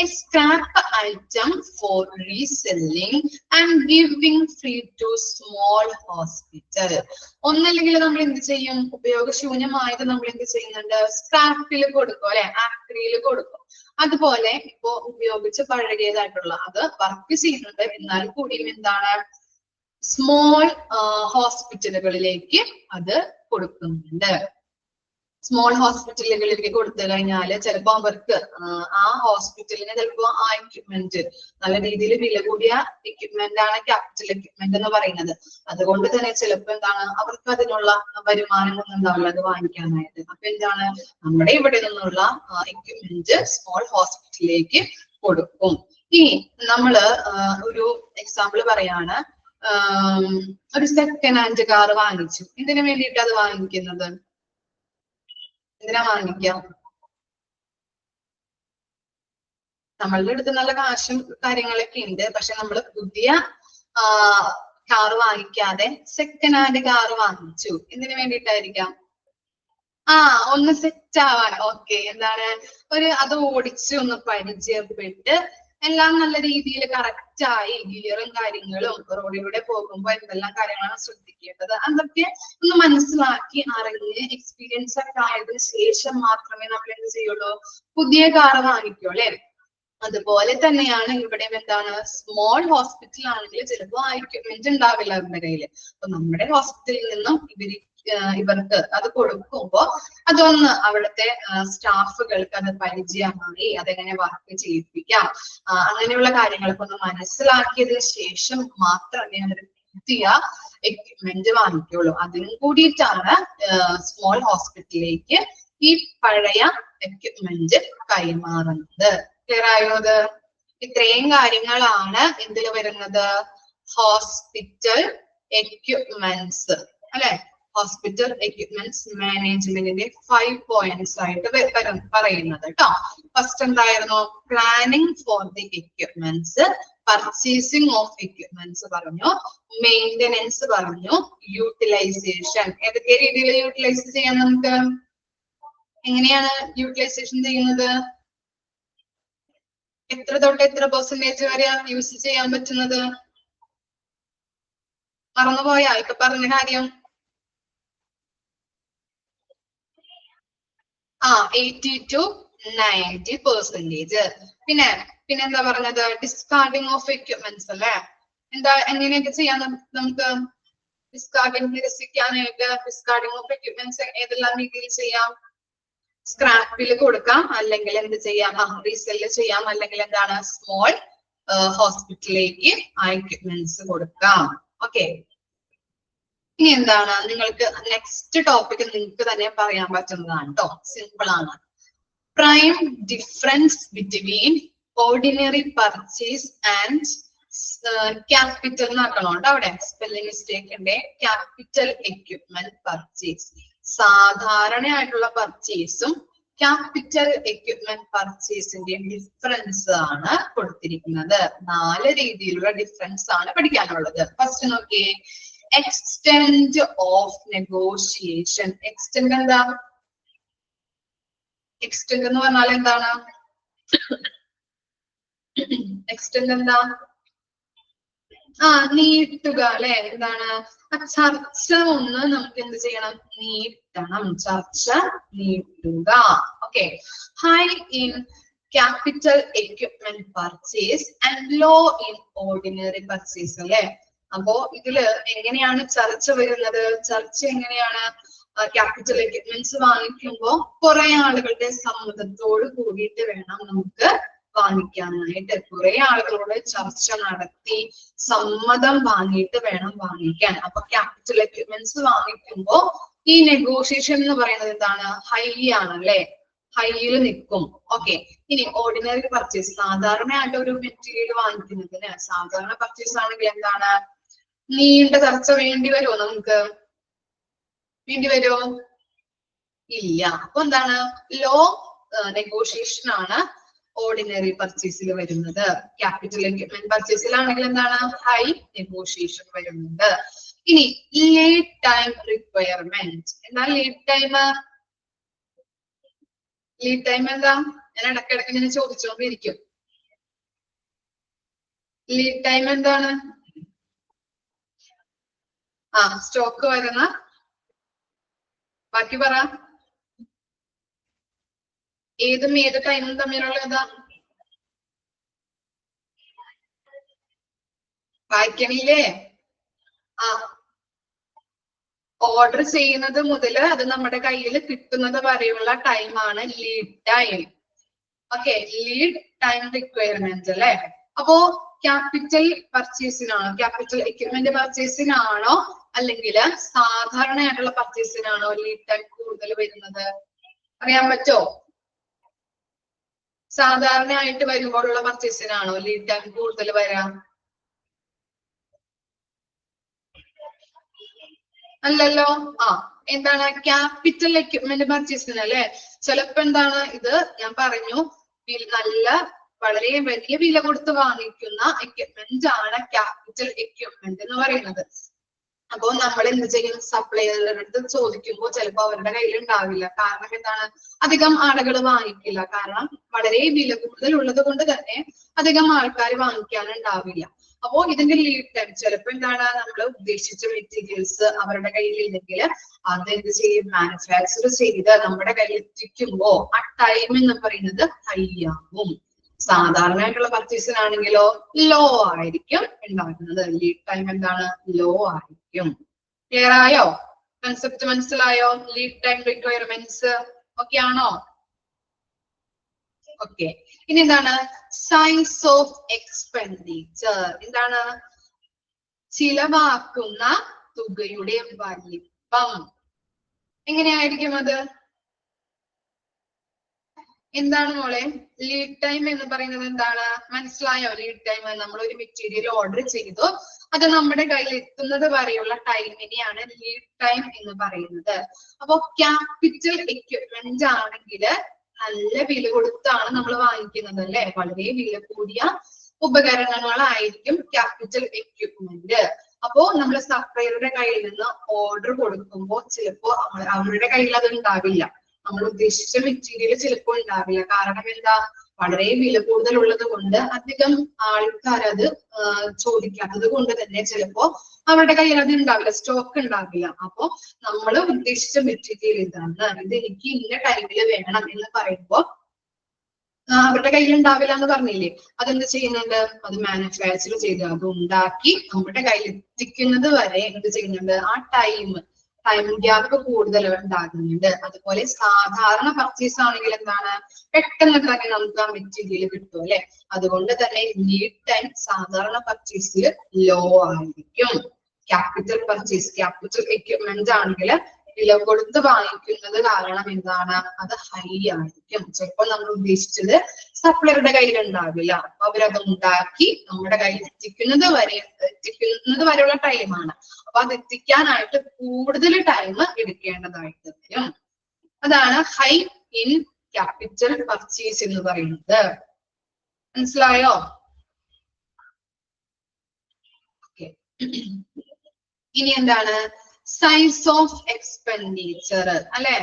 A scrap item for reselling and giving free to small hospital. ഒന്നല്ലെങ്കിൽ നമ്മൾ എന്ത് ചെയ്യും? ഉപയോഗശൂന്യമായത് നമ്മൾ എന്ത് ചെയ്യുന്നുണ്ട്? സ്ക്രാപ്പിൽ കൊടുക്കും അല്ലെ, ആക്രിയിൽ കൊടുക്കും. അതുപോലെ ഇപ്പോ ഉപയോഗിച്ച് പഴകിയതായിട്ടുള്ള അത് വർക്ക് ചെയ്യുന്നുണ്ട്, എന്നാൽ കൂടിയും എന്താണ്, സ്മോൾ ഹോസ്പിറ്റലുകളിലേക്ക് അത് കൊടുക്കുന്നുണ്ട്. സ്മോൾ ഹോസ്പിറ്റലുകളിലേക്ക് കൊടുത്തു കഴിഞ്ഞാൽ ചിലപ്പോ അവർക്ക് ആ ഹോസ്പിറ്റലിന് ചിലപ്പോ ആ എക്യുപ്മെന്റ് നല്ല രീതിയിൽ വില കൂടിയ എക്യുപ്മെന്റ് ആണ് ക്യാപിറ്റൽ എക്യുപ്മെന്റ് എന്ന് പറയുന്നത്. അതുകൊണ്ട് തന്നെ ചിലപ്പോ എന്താണ്, അവർക്ക് അതിനുള്ള വരുമാനമൊന്നും ഉണ്ടാവില്ല അത് വാങ്ങിക്കാനായിട്ട്. അപ്പൊ എന്താണ്, നമ്മുടെ ഇവിടെ നിന്നുള്ള എക്യുപ്മെന്റ് സ്മോൾ ഹോസ്പിറ്റലിലേക്ക് കൊടുക്കും. ഇനി നമ്മള് ഒരു എക്സാമ്പിൾ പറയാണ്. ഒരു സെക്കൻഡ് ഹാൻഡ് കാർ വാങ്ങിച്ചു. എന്തിനു വേണ്ടിയിട്ട് അത് വാങ്ങിക്കുന്നത്? എന്തിനാ വാങ്ങിക്കാം? നമ്മളുടെ അടുത്ത് നല്ല കാശും കാര്യങ്ങളൊക്കെ ഉണ്ട്, പക്ഷെ നമ്മൾ പുതിയ കാറ് വാങ്ങിക്കാതെ സെക്കൻഡ് ഹാൻഡ് കാറ് വാങ്ങിച്ചു. എന്തിനു വേണ്ടിയിട്ടായിരിക്കാം? ഒന്ന് സെറ്റ് ആവാൻ. ഓക്കെ, എന്താണ്, അത് ഓടിച്ച് ഒന്ന് പരിചയപ്പെട്ട് എല്ലാം നല്ല രീതിയിൽ കറക്റ്റ് ആയി ഗിയറും കാര്യങ്ങളും റോഡിലൂടെ പോകുമ്പോൾ എന്തെല്ലാം കാര്യങ്ങളാണ് ശ്രദ്ധിക്കേണ്ടത് അതൊക്കെ ഒന്ന് മനസ്സിലാക്കി അറിഞ്ഞ് എക്സ്പീരിയൻസ് ഒക്കെ ആയതിനു ശേഷം മാത്രമേ നമ്മൾ എന്ത് ചെയ്യുള്ളൂ, പുതിയ കാറ് വാങ്ങിക്കൂ അല്ലെ. അതുപോലെ തന്നെയാണ് ഇവിടെ എന്താണ്, സ്മോൾ ഹോസ്പിറ്റൽ ആണെങ്കിൽ ചിലപ്പോൾ ആ എക്യുപ്മെന്റ് ഉണ്ടാവില്ല അവരുടെ കയ്യില്. അപ്പൊ നമ്മുടെ ഹോസ്പിറ്റലിൽ നിന്നും ഇവർക്ക് അത് കൊടുക്കുമ്പോ അതൊന്ന് അവിടുത്തെ സ്റ്റാഫുകൾക്ക് അത് പരിചയമായി അതെങ്ങനെ വർക്ക് ചെയ്യിപ്പിക്കാം, അങ്ങനെയുള്ള കാര്യങ്ങളൊക്കെ ഒന്ന് മനസ്സിലാക്കിയതിനു ശേഷം മാത്രമേ അവർ പുതിയ എക്യുപ്മെന്റ് വാങ്ങിക്കുള്ളൂ. അതിനും കൂടിയിട്ടാണ് സ്മോൾ ഹോസ്പിറ്റലിലേക്ക് ഈ പഴയ എക്യുപ്മെന്റ് കൈമാറുന്നത്. ക്ലിയർ ആയോ? അത് ഇത്രയും കാര്യങ്ങളാണ് എന്തിൽ വരുന്നത്, ഹോസ്പിറ്റൽ എക്യുപ്മെന്റ്സ് അല്ലെ. ഹോസ്പിറ്റൽ എക്യുപ്മെന്റ്സ് മാനേജ്മെന്റിന്റെ 5 points ആയിട്ട് പറയുന്നത് കേട്ടോ. ഫസ്റ്റ് എന്തായിരുന്നു? Planning for the equipments, purchasing of equipments പറഞ്ഞു, മെയിന്റനൻസ് പറഞ്ഞു, യൂട്ടിലൈസേഷൻ. ഏതൊക്കെ രീതിയിൽ യൂട്ടിലൈസ് ചെയ്യാൻ നമുക്ക്? എങ്ങനെയാണ് യൂട്ടിലൈസേഷൻ ചെയ്യുന്നത്? എത്ര തൊട്ട് എത്ര പെർസെന്റേജ് വരെ യൂസ് ചെയ്യാൻ പറ്റുന്നത്? മറന്നുപോയാ ഇപ്പൊ പറഞ്ഞ കാര്യം? 80 to 90%. പിന്നെന്താ പറഞ്ഞത്? ഡിസ്കാർഡിംഗ് ഓഫ് എക്യുപ്മെന്റ്സ് അല്ലെ. എങ്ങനെയൊക്കെ ചെയ്യാൻ നമുക്ക് ഡിസ്കാർഡിംഗ് നിരസിക്കാനായിട്ട്? ഡിസ്കാർഡിംഗ് ഓഫ് എക്യുപ്മെന്റ്സ് ഏതെല്ലാം രീതിയിൽ ചെയ്യാം? സ്ക്രാപ്പിൽ കൊടുക്കാം, അല്ലെങ്കിൽ എന്ത് ചെയ്യാം, റീസെല് ചെയ്യാം, അല്ലെങ്കിൽ എന്താണ്, സ്മോൾ ഹോസ്പിറ്റലിലേക്ക് ആ എക്യുപ്മെന്റ്സ് കൊടുക്കാം. ഓക്കെ, ഇനി എന്താണ്, നിങ്ങൾക്ക് നെക്സ്റ്റ് ടോപ്പിക് നിങ്ങൾക്ക് തന്നെ പറയാൻ പറ്റുന്നതാണ് കേട്ടോ, സിമ്പിൾ ആണ്. Prime difference between ordinary purchase and capital എന്നാക്കണോണ്ട് അവിടെ സ്പെല്ലിംഗ് മിസ്റ്റേക്ക് ഉണ്ട്. ക്യാപിറ്റൽ എക്യുപ്മെന്റ് പർച്ചേസ്, സാധാരണയായിട്ടുള്ള പർച്ചേസും ക്യാപിറ്റൽ എക്യുപ്മെന്റ് പർച്ചേസിന്റെയും ഡിഫറൻസ് ആണ് കൊടുത്തിരിക്കുന്നത്. 4 രീതിയിലുള്ള ഡിഫറൻസ് ആണ് പഠിക്കാനുള്ളത്. ഫസ്റ്റ് നോക്കിയേ, എക്സ്റ്റെന്റ് ഓഫ് നെഗോഷിയേഷൻ. എക്സ്റ്റെന്റ് എന്താ? എക്സ്റ്റെന്റ് എന്ന് പറഞ്ഞാൽ എന്താണ്? എക്സ്റ്റെന്റ് എന്താ? നീട്ടുക അല്ലെ. എന്താണ്? ചർച്ച ഒന്ന് നമുക്ക് എന്ത് ചെയ്യണം? നീട്ടണം. ചർച്ച നീട്ടുക. Okay, high in capital equipment purchase and low in ordinary purchase അല്ലെ. അപ്പോ ഇതില് എങ്ങനെയാണ് ചർച്ച വരുന്നത്? ചർച്ച എങ്ങനെയാണ്? ക്യാപിറ്റൽ എക്യുപ്മെന്റ്സ് വാങ്ങിക്കുമ്പോ കുറെ ആളുകളുടെ സമ്മതത്തോട് കൂടിയിട്ട് വേണം നമുക്ക് വാങ്ങിക്കാനായിട്ട്. കുറെ ആളുകളോട് ചർച്ച നടത്തി സമ്മതം വാങ്ങിയിട്ട് വേണം വാങ്ങിക്കാൻ. അപ്പൊ ക്യാപിറ്റൽ എക്യുപ്മെന്റ്സ് വാങ്ങിക്കുമ്പോ ഈ നെഗോഷിയേഷൻ എന്ന് പറയുന്നത് എന്താണ്? ഹൈ ആണല്ലേ, ഹൈയിൽ നിൽക്കും. ഓക്കെ, ഇനി ഓർഡിനറി പർച്ചേസ്, സാധാരണയായിട്ട് ഒരു മെറ്റീരിയൽ വാങ്ങിക്കുന്നതിന് സാധാരണ പർച്ചേസ് ആണെങ്കിൽ എന്താണ്, നീണ്ട ചർച്ച വേണ്ടി വരുമോ? നമുക്ക് വേണ്ടി വരുമോ? ഇല്ല. അപ്പൊ എന്താണ്, ലോ നെഗോഷിയേഷൻ ആണ് ഓർഡിനറി പർച്ചേസിൽ വരുന്നത്. ക്യാപിറ്റൽ എക്യുപ്മെന്റ് പർച്ചേസിലാണെങ്കിൽ എന്താണ്, ഹൈ നെഗോഷിയേഷൻ വരുന്നുണ്ട്. ഇനി ലീഡ് ടൈം റിക്വയർമെന്റ്. എന്നാൽ ലീഡ് ടൈം ലീഡ് ടൈം എന്താ? ഞാൻ ഇടയ്ക്കിടയ്ക്ക് ഇങ്ങനെ ചോദിച്ചുകൊണ്ടിരിക്കും. ലീഡ് ടൈം എന്താണ്? സ്റ്റോക്ക് വരുന്ന, ബാക്കി പറ. ഏതും ഏത് ടൈമും തമ്മിലുള്ള ഏതാ? വായിക്കണില്ലേ? ഓർഡർ ചെയ്യുന്നത് മുതൽ അത് നമ്മുടെ കയ്യിൽ കിട്ടുന്നത് വരെയുള്ള ടൈമാണ് lead time. Okay, lead time requirement അല്ലെ. അപ്പോ ക്യാപിറ്റൽ പർച്ചേസിനാണോ, ക്യാപിറ്റൽ എക്യുപ്മെന്റ് പർച്ചേസിനാണോ അല്ലെങ്കിൽ സാധാരണയായിട്ടുള്ള പർച്ചേസിനാണോ ലീഡ് ടൈം കൂടുതൽ വരുന്നത്? അറിയാൻ പറ്റോ? സാധാരണയായിട്ട് വരുമ്പോഴുള്ള പർച്ചേസിനാണോ ലീഡ് ടൈം കൂടുതൽ വരാം? അല്ലല്ലോ. എന്താണ് ക്യാപിറ്റൽ എക്യുപ്മെന്റ് പർച്ചേസിന് അല്ലെ. ചിലപ്പോ എന്താണ് ഇത്, ഞാൻ പറഞ്ഞു നല്ല വളരെ വലിയ വില കൊടുത്ത് വാങ്ങിക്കുന്ന എക്യുപ്മെന്റ് ആണ് ക്യാപിറ്റൽ എക്യുപ്മെന്റ് എന്ന് പറയുന്നത്. അപ്പോ നമ്മൾ എന്ത് ചെയ്യും? സപ്ലൈയറുടെ അടുത്ത് ചോദിക്കുമ്പോൾ ചിലപ്പോൾ അവരുടെ കയ്യിൽ ഉണ്ടാവില്ല. കാരണം എന്താണ്? അധികം ആളുകൾ വാങ്ങിക്കില്ല. കാരണം വളരെ വില കൂടുതൽ ഉള്ളത് കൊണ്ട് തന്നെ അധികം ആൾക്കാർ വാങ്ങിക്കാനുണ്ടാവില്ല. അപ്പോ ഇതിന്റെ ലീഡ് ടൈം ചിലപ്പോ എന്താണ്, നമ്മൾ ഉദ്ദേശിച്ച മെറ്റീരിയൽസ് അവരുടെ കയ്യിൽ ഇല്ലെങ്കിൽ അത് എന്ത് ചെയ്യും? മാനുഫാക്ചർ ചെയ്ത് നമ്മുടെ കയ്യിൽ എത്തിക്കുമ്പോ ആ ടൈം എന്ന് പറയുന്നത് ഹൈ ആവും. സാധാരണയായിട്ടുള്ള പർച്ചേസിനാണെങ്കിലോ ലോ ആയിരിക്കും ഉണ്ടാകുന്നത്. ലീഡ് ടൈം എന്താണ്? ലോ ആയിരിക്കും. ക്ലിയർ ആയോ? കൺസെപ്റ്റ് മനസ്സിലായോ? ലീഡ് ടൈം റിക്വയർമെന്റ്സ് ഓക്കെ ആണോ? ഓക്കെ. ഇനി എന്താണ്? Size of expenditure. എന്താണ്? ചിലവാക്കുന്ന തുകയുടെ വലിപ്പം. എങ്ങനെയായിരിക്കും അത്? എന്താണ് മോളെ ലീഡ് ടൈം എന്ന് പറയുന്നത്? എന്താണ്? മനസ്സിലായോ? ലീഡ് ടൈം നമ്മൾ ഒരു മെറ്റീരിയൽ ഓർഡർ ചെയ്തു, അത് നമ്മുടെ കയ്യിൽ എത്തുന്നത് വരെയുള്ള ടൈമിനെയാണ് ലീഡ് ടൈം എന്ന് പറയുന്നത്. അപ്പൊ ക്യാപിറ്റൽ എക്യുപ്മെന്റ് ആണെങ്കിൽ നല്ല വില കൊടുത്താണ് നമ്മൾ വാങ്ങിക്കുന്നത് അല്ലെ. വളരെ വില കൂടിയ ഉപകരണങ്ങളായിരിക്കും ക്യാപിറ്റൽ എക്യുപ്മെന്റ്. അപ്പോ നമ്മൾ സപ്ലൈയറുടെ കയ്യിൽ നിന്ന് ഓർഡർ കൊടുക്കുമ്പോൾ ചിലപ്പോ അവരുടെ കയ്യിൽ അത് ഉണ്ടാവില്ല. നമ്മൾ ഉദ്ദേശിച്ച മെറ്റീരിയൽ ചിലപ്പോൾ ഉണ്ടാവില്ല. കാരണം എന്താ? വളരെ വില കൂടുതൽ ഉള്ളത് കൊണ്ട് അധികം ആൾക്കാർ അത് ചോദിക്കാത്തത് കൊണ്ട് തന്നെ ചിലപ്പോ അവരുടെ കയ്യിൽ അത് ഉണ്ടാവില്ല, സ്റ്റോക്ക് ഉണ്ടാവില്ല. അപ്പോ നമ്മൾ ഉദ്ദേശിച്ച മെറ്റീരിയൽ ഇതാണ്, ഇത് എനിക്ക് ഇന്ന ടൈമിൽ വേണം എന്ന് പറയുമ്പോ അവരുടെ കയ്യിൽ ഉണ്ടാവില്ല എന്ന് പറഞ്ഞില്ലേ. അതെന്ത് ചെയ്യുന്നുണ്ട്? അത് മാനുഫാക്ചർ ചെയ്ത് അത് ഉണ്ടാക്കി നമ്മുടെ കയ്യിൽ എത്തിക്കുന്നത് വരെ എന്ത് ചെയ്യുന്നുണ്ട്? ആ ടൈം ഗ്യാപ്പ് കൂടുതൽ ഉണ്ടാകുന്നുണ്ട്. അതുപോലെ സാധാരണ പർച്ചേസ് ആണെങ്കിൽ എന്താണ്? പെട്ടെന്ന് തന്നെ നമുക്ക് ആ മെറ്റീരിയൽ കിട്ടും അല്ലെ. അതുകൊണ്ട് തന്നെ ലീഡ് ടൈം സാധാരണ പർച്ചേസിൽ ലോ ആയിരിക്കും. ക്യാപിറ്റൽ പർച്ചേസ്, ക്യാപിറ്റൽ എക്യുപ്മെന്റ് ആണെങ്കിൽ വില കൊടുത്ത് വാങ്ങിക്കുന്നത് കാരണം എന്താണ്? അത് ഹൈ ആയിരിക്കും. ചിലപ്പോൾ നമ്മൾ ഉദ്ദേശിച്ചത് സപ്ലൈയറുടെ കയ്യിൽ ഉണ്ടാവില്ല. അപ്പൊ അവരത് ഉണ്ടാക്കി നമ്മുടെ കയ്യിൽ എത്തിക്കുന്നത് വരെയുള്ള ടൈമാണ്. അപ്പൊ അത് എത്തിക്കാനായിട്ട് കൂടുതൽ ടൈം എടുക്കേണ്ടതായിട്ട് വരും. അതാണ് ഹൈ ഇൻ ക്യാപിറ്റൽ പർച്ചേസ് എന്ന് പറയുന്നത്. മനസ്സിലായോ? ഓക്കെ. ഇനി എന്താണ്? സൈസ് ഓഫ് എക്സ്പെൻഡിച്ചർ അല്ലെ.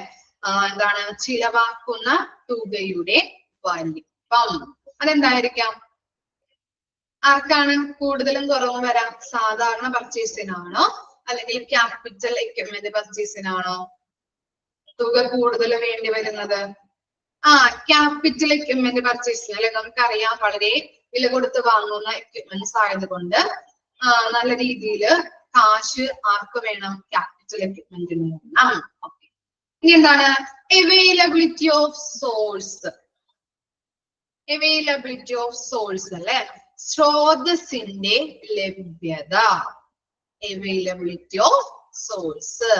എന്താണ്? ചിലവാക്കുന്ന തുകയുടെ വലിപ്പം. അതെന്തായിരിക്കാം? ആർക്കാണ് കൂടുതലും കുറവും വരാം? സാധാരണ പർച്ചേസിനാണോ അല്ലെങ്കിൽ ക്യാപിറ്റൽ എക്യുപ്മെന്റ് പർച്ചേസിനാണോ തുക കൂടുതൽ വേണ്ടി വരുന്നത്? ക്യാപിറ്റൽ എക്യുപ്മെന്റ് പർച്ചേസിന് അല്ലെ. നമുക്കറിയാം വളരെ വില കൊടുത്ത് വാങ്ങുന്ന എക്യുപ്മെന്റ്സ് ആയതുകൊണ്ട് നല്ല രീതിയിൽ കാശ് ആർക്ക് വേണം? ക്യാപിറ്റൽ എക്യുപ്മെന്റിന് വേണം. ഇനി എന്താണ്? Availability of swords. Availability of swords അല്ലെ. സ്രോതസ്സിന്റെ ലഭ്യത. അവൈലബിലിറ്റി ഓഫ് സോഴ്സ്,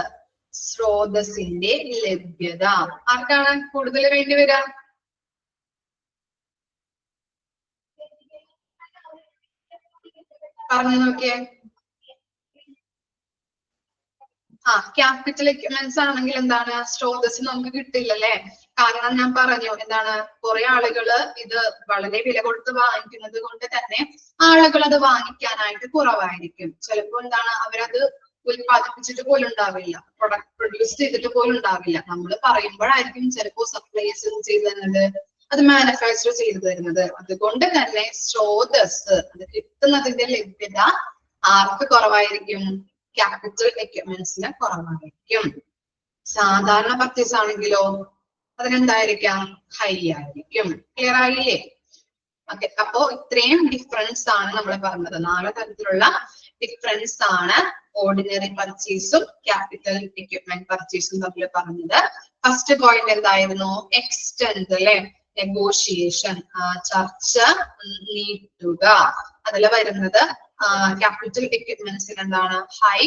സ്രോതസ്സിന്റെ ലഭ്യത ആർക്കാണ് കൂടുതൽ വേണ്ടി വരിക? പറഞ്ഞു നോക്കിയേ. ക്യാപിറ്റൽ എക്യുപ്മെന്റ്സ് ആണെങ്കിൽ എന്താണ്? സ്രോതസ് നമുക്ക് കിട്ടില്ലല്ലേ. കാരണം ഞാൻ പറഞ്ഞു എന്താണ്? കുറെ ആളുകള് ഇത് വളരെ വില കൊടുത്ത് വാങ്ങിക്കുന്നത് കൊണ്ട് തന്നെ ആളുകൾ അത് വാങ്ങിക്കാനായിട്ട് കുറവായിരിക്കും. ചിലപ്പോൾ എന്താണ്? അവരത് ഉൽപ്പാദിപ്പിച്ചിട്ട് പോലും ഉണ്ടാവില്ല, പ്രൊഡക്റ്റ് പ്രൊഡ്യൂസ് ചെയ്തിട്ട് പോലും ഉണ്ടാവില്ല. നമ്മൾ പറയുമ്പോഴായിരിക്കും ചിലപ്പോ സപ്ലൈസ് ചെയ്ത് തരുന്നത്, അത് മാനുഫാക്ചർ ചെയ്തു തരുന്നത്. അതുകൊണ്ട് തന്നെ സ്രോതസ്, അത് കിട്ടുന്നതിന്റെ ലഭ്യത ആർക്ക് കുറവായിരിക്കും? ക്യാപിറ്റൽ എക്യുപ്മെന്റ്സിന് കുറവായിരിക്കും. സാധാരണ പർച്ചേസ് ആണെങ്കിലോ അതിനെന്തായിരിക്കാം? ഹൈ ആയിരിക്കും. ക്ലിയർ ആയില്ലേ? ഓക്കെ, അപ്പോ ഇത്രയും ഡിഫറൻസ് ആണ് നമ്മൾ പറഞ്ഞത്. 4 തരത്തിലുള്ള ഡിഫറൻസ് ആണ് ഓർഡിനറി പർച്ചേസും ക്യാപിറ്റൽ എക്യുപ്മെന്റ് പർച്ചേസും തമ്മിൽ പറഞ്ഞത്. ഫസ്റ്റ് പോയിന്റ് എന്തായിരുന്നു? എക്സ്റ്റെൻഡ് അല്ലെ, നെഗോഷിയേഷൻ, ചർച്ച നീട്ടുക. അതിൽ വരുന്നത് ക്യാപിറ്റൽ എക്യുപ്മെന്റ്സിന് എന്താണ്? ഹൈ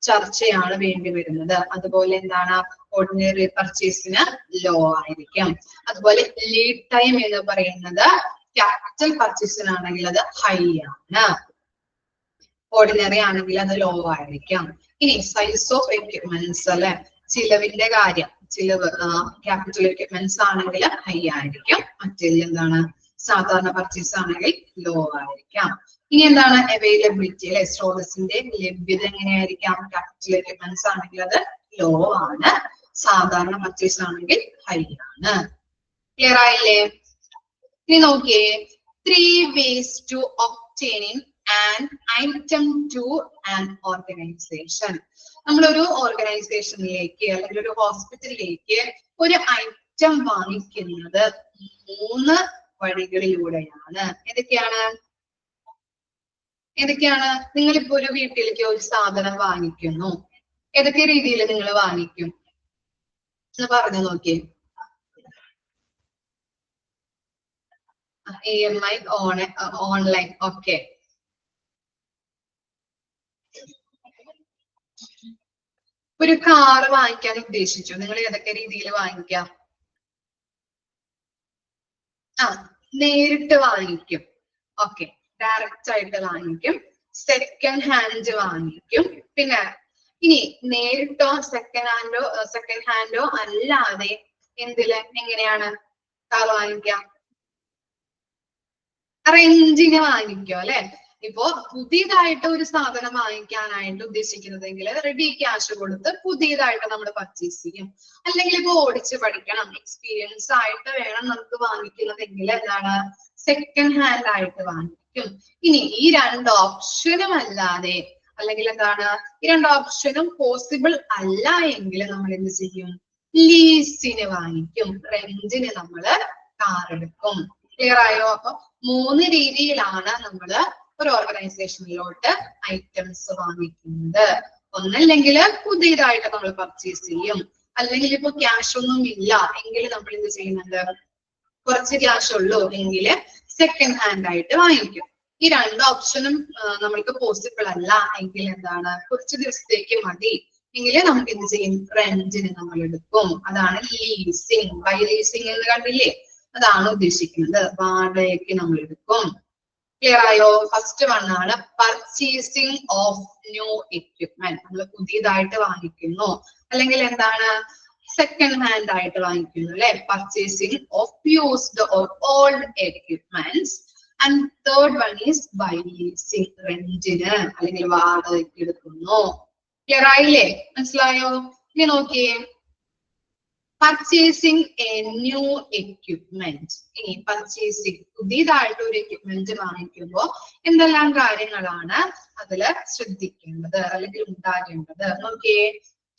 ചർച്ചയാണ് വേണ്ടി വരുന്നത്. അതുപോലെ എന്താണ്? ഓർഡിനറി പർച്ചേസിന് ലോ ആയിരിക്കും. അതുപോലെ ലീഡ് ടൈം എന്ന് പറയുന്നത് ക്യാപിറ്റൽ പർച്ചേസിനാണെങ്കിൽ അത് ഹൈ ആണ്, ഓർഡിനറി ആണെങ്കിൽ അത് ലോ ആയിരിക്കും. ഇനി സൈസ് ഓഫ് എക്യുപ്മെന്റ്സ് അല്ലെ, ചിലവിന്റെ കാര്യം, ചിലവ് ക്യാപിറ്റൽ എക്യുപ്മെന്റ്സ് ആണെങ്കിൽ ഹൈ ആയിരിക്കും, മറ്റേതിൽ എന്താണ്? സാധാരണ പർച്ചേസ് ആണെങ്കിൽ ലോ ആയിരിക്കാം. ഇനി എന്താണ്? അവൈലബിലിറ്റി അല്ലെ, സ്രോതസ്സിന്റെ ലഭ്യത എങ്ങനെയായിരിക്കാം? ക്യാപിറ്റൽ എക്യുപ്മെന്റ്സ് ആണെങ്കിൽ അത് ലോ ആണ്, സാധാരണ പർച്ചേസ് ആണെങ്കിൽ ഹൈ ആണ്. ക്ലിയർ ആയില്ലേ? ഇനി നോക്കിയേ, 3 ways to obtaining an item to an organization. നമ്മളൊരു ഓർഗനൈസേഷനിലേക്ക് അല്ലെങ്കിൽ ഒരു ഹോസ്പിറ്റലിലേക്ക് ഒരു ഐറ്റം വാങ്ങിക്കുന്നത് 3 വഴികളിലൂടെയാണ്. ഏതൊക്കെയാണ്? നിങ്ങളിപ്പോ ഒരു വീട്ടിലേക്ക് ഒരു സാധനം വാങ്ങിക്കുന്നു, ഏതൊക്കെ രീതിയിൽ നിങ്ങൾ വാങ്ങിക്കും എന്ന് പറഞ്ഞു നോക്കിയേ. EMI, online. ഓക്കെ, ഒരു കാറ് വാങ്ങിക്കാൻ ഉദ്ദേശിച്ചു, നിങ്ങൾ ഏതൊക്കെ രീതിയിൽ വാങ്ങിക്കാം? നേരിട്ട് വാങ്ങിക്കും. ഓക്കെ, ഡയറക്റ്റ് ആയിട്ട് വാങ്ങിക്കും. സെക്കൻഡ് ഹാൻഡ് വാങ്ങിക്കും. പിന്നെ ഇനി നേരിട്ടോ സെക്കൻഡ് ഹാൻഡോ അല്ലാതെ എങ്ങനെയാണ് കാർ വാങ്ങിക്കാം? റെന്റിന് വാങ്ങിക്കോ അല്ലെ. ഇപ്പോ പുതിയതായിട്ട് ഒരു സാധനം വാങ്ങിക്കാനായിട്ട് ഉദ്ദേശിക്കുന്നതെങ്കിൽ റെഡി ക്യാഷ് കൊടുത്ത് പുതിയതായിട്ട് നമ്മൾ പർച്ചേസ് ചെയ്യും. അല്ലെങ്കിൽ ഇപ്പൊ ഓടിച്ച് പഠിക്കണം, എക്സ്പീരിയൻസ് ആയിട്ട് വേണം നമുക്ക് വാങ്ങിക്കുന്നതെങ്കിൽ എന്താണ്? സെക്കൻഡ് ഹാൻഡ് ആയിട്ട് വാങ്ങിക്കും. ഇനി ഈ 2 ഓപ്ഷനും അല്ലാതെ, അല്ലെങ്കിൽ എന്താണ്, ഈ 2 ഓപ്ഷനും പോസിബിൾ അല്ല എങ്കിൽ നമ്മൾ എന്ത് ചെയ്യും? ലീസിന് വാങ്ങിക്കും, റെന്റിന് നമ്മള് കാർ എടുക്കും. ക്ലിയർ ആയോ? അപ്പൊ 3 രീതിയിലാണ് നമ്മള് ഒരു ഓർഗനൈസേഷനിലോട്ട് ഐറ്റംസ് വാങ്ങിക്കുന്നത്. ഒന്നല്ലെങ്കിൽ പുതിയതായിട്ട് നമ്മൾ പർച്ചേസ് ചെയ്യും, അല്ലെങ്കിൽ ഇപ്പൊ ക്യാഷ് ഒന്നും ഇല്ല എങ്കിൽ നമ്മൾ എന്ത് ചെയ്യുന്നുണ്ട്? കുറച്ച് ക്യാഷ് ഉള്ളൂ എങ്കിൽ സെക്കൻഡ് ഹാൻഡ് ആയിട്ട് വാങ്ങിക്കും. ഈ 2 ഓപ്ഷനും നമ്മൾക്ക് പോസിബിൾ അല്ല എങ്കിൽ എന്താണ്? കുറച്ച് ദിവസത്തേക്ക് മതി എങ്കിൽ നമുക്ക് എന്ത് ചെയ്യും? റെന്റിന് നമ്മൾ എടുക്കും. അതാണ് ലീസിങ്. ബൈ ലീസിങ് എന്ന് കണ്ടില്ലേ? അതാണ് ഉദ്ദേശിക്കുന്നത്, വാടകയ്ക്ക് നമ്മൾ എടുക്കും. ക്ലിയർ ആയോ? ഫസ്റ്റ് വൺ ആണ് പർച്ചേസിങ് ഓഫ് ന്യൂ എക്യുപ്മെന്റ്. നമ്മൾ പുതിയതായിട്ട് വാങ്ങിക്കുന്നു, അല്ലെങ്കിൽ എന്താണ്? സെക്കൻഡ് ഹാൻഡ് ആയിട്ട് വാങ്ങിക്കുന്നു അല്ലെ. Purchasing of used or old equipments. And third one is by leasing, റെന്റിന് അല്ലെങ്കിൽ വാടകയ്ക്ക് എടുക്കുന്നു. ക്ലിയർ ആയില്ലേ? മനസ്സിലായോ? ഇനി നോക്കിയേ, പർച്ചേസിങ് എ ന്യൂ എക്യുപ്മെന്റ്. ഇനി പർച്ചേസിങ്, പുതിയതായിട്ട് ഒരു എക്യുപ്മെന്റ് വാങ്ങിക്കുമ്പോൾ എന്തെല്ലാം കാര്യങ്ങളാണ് അതില് ശ്രദ്ധിക്കേണ്ടത് അല്ലെങ്കിൽ ഉണ്ടാകേണ്ടത്? നോക്കിയേ,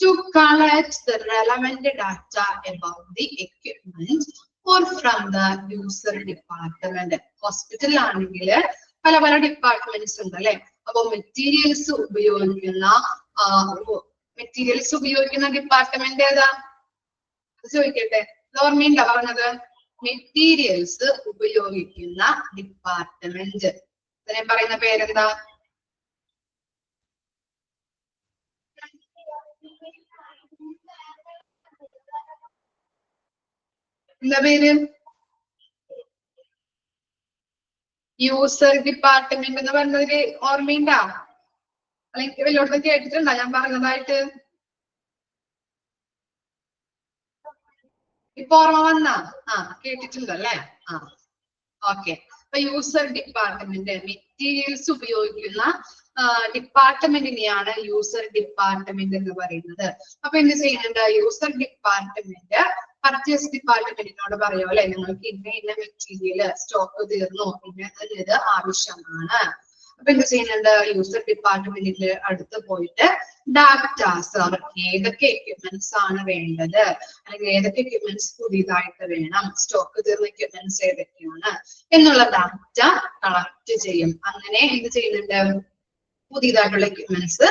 to collect the relevant data about the equipment or from the user department. ഹോസ്പിറ്റലിൽ ആണെങ്കിൽ പല ഡിപ്പാർട്ട്മെന്റ്സ് ഉണ്ട് അല്ലെ. അപ്പൊ മെറ്റീരിയൽസ് ഉപയോഗിക്കുന്ന ഡിപ്പാർട്ട്മെന്റ് ഏതാ ചോദിക്കട്ടെ? ഓർമ്മയുണ്ടോ പറഞ്ഞത്? മെറ്റീരിയൽസ് ഉപയോഗിക്കുന്ന ഡിപ്പാർട്ട്മെന്റ്. അതിനെ പറയുന്ന പേരെന്താ? എന്താ പേര്? യൂസർ ഡിപ്പാർട്ട്മെന്റ് എന്ന് പറഞ്ഞതില് ഓർമ്മയുണ്ടാ? അല്ലെങ്കിൽ വല്ലോടത്തും കേട്ടിട്ടുണ്ടോ ഞാൻ പറഞ്ഞതായിട്ട്? ഇപ്പൊ ഓർമ്മ വന്നാ? കേട്ടിട്ടുണ്ടല്ലേ? ഓക്കെ. അപ്പൊ യൂസർ ഡിപ്പാർട്ട്മെന്റ് മെറ്റീരിയൽസ് ഉപയോഗിക്കുന്ന ഡിപ്പാർട്ട്മെന്റിനെയാണ് യൂസർ ഡിപ്പാർട്ട്മെന്റ് എന്ന് പറയുന്നത്. അപ്പൊ എന്ത് ചെയ്യുന്നുണ്ട്? യൂസർ ഡിപ്പാർട്ട്മെന്റ് പർച്ചേസ് ഡിപ്പാർട്ട്മെന്റിനോട് പറയോ അല്ലെ, നിങ്ങൾക്ക് ഇന്ന മെറ്റീരിയൽ സ്റ്റോക്ക് തീർന്നു, പിന്നെ ഇത് ആവശ്യമാണ്. അപ്പൊ എന്ത് ചെയ്യുന്നുണ്ട്? യൂസർ ഡിപ്പാർട്ട്മെന്റിന്റെ അടുത്ത് പോയിട്ട് ഡാറ്റാസ്, അവർക്ക് ഏതൊക്കെ എക്യുപ്മെന്റ്സ് ആണ് വേണ്ടത്, അല്ലെങ്കിൽ ഏതൊക്കെ എക്യുപ്മെന്റ്സ് പുതിയതായിട്ട് വേണം, സ്റ്റോക്ക് തീർന്ന എക്യുപ്മെന്റ്സ് ഏതൊക്കെയാണ് എന്നുള്ള ഡാറ്റ കളക്ട് ചെയ്യും. അങ്ങനെ എന്ത് ചെയ്യുന്നുണ്ട്? പുതിയതായിട്ടുള്ള എക്യുപ്മെന്റ്സ്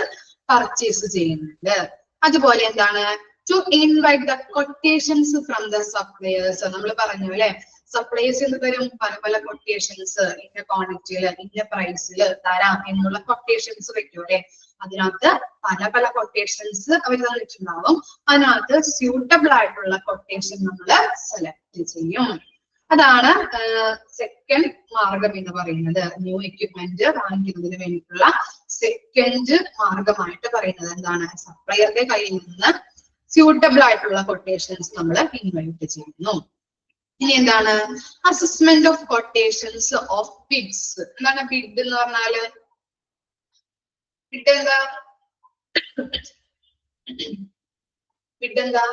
പർച്ചേസ് ചെയ്യുന്നുണ്ട്. അതുപോലെ എന്താണ്? To invite the quotations from the suppliers. നമ്മൾ പറഞ്ഞു അല്ലെ, സപ്ലൈസ് എന്ന് തരും പല പല കൊട്ടേഷൻസ്, ഇന്ന ക്വാണ്ടിറ്റിയില് ഇന്ന പ്രൈസില് തരാം എന്നുള്ള കൊട്ടേഷൻസ് വെക്കും അല്ലെ. അതിനകത്ത് പല പല കൊട്ടേഷൻസ് അവർ തന്നിട്ടുണ്ടാവും. അതിനകത്ത് സ്യൂട്ടബിൾ ആയിട്ടുള്ള കൊട്ടേഷൻ നമ്മൾ സെലക്ട് ചെയ്യും. അതാണ് സെക്കൻഡ് മാർഗം എന്ന് പറയുന്നത്. ന്യൂ എക്യുപ്മെന്റ് വാങ്ങിക്കുന്നതിന് വേണ്ടിയിട്ടുള്ള സെക്കൻഡ് മാർഗമായിട്ട് പറയുന്നത് എന്താണ്? സപ്ലയറുടെ കയ്യിൽ നിന്ന് സ്യൂട്ടബിൾ ആയിട്ടുള്ള കൊട്ടേഷൻസ് നമ്മൾ ഇൻവൈറ്റ് ചെയ്യുന്നു. ഇനി എന്താണ്? Assessment of quotations of bids. എന്താണ് ബിഡ് എന്ന് പറഞ്ഞാല്? ബിഡ് എന്താ? ബിഡ് എന്താ?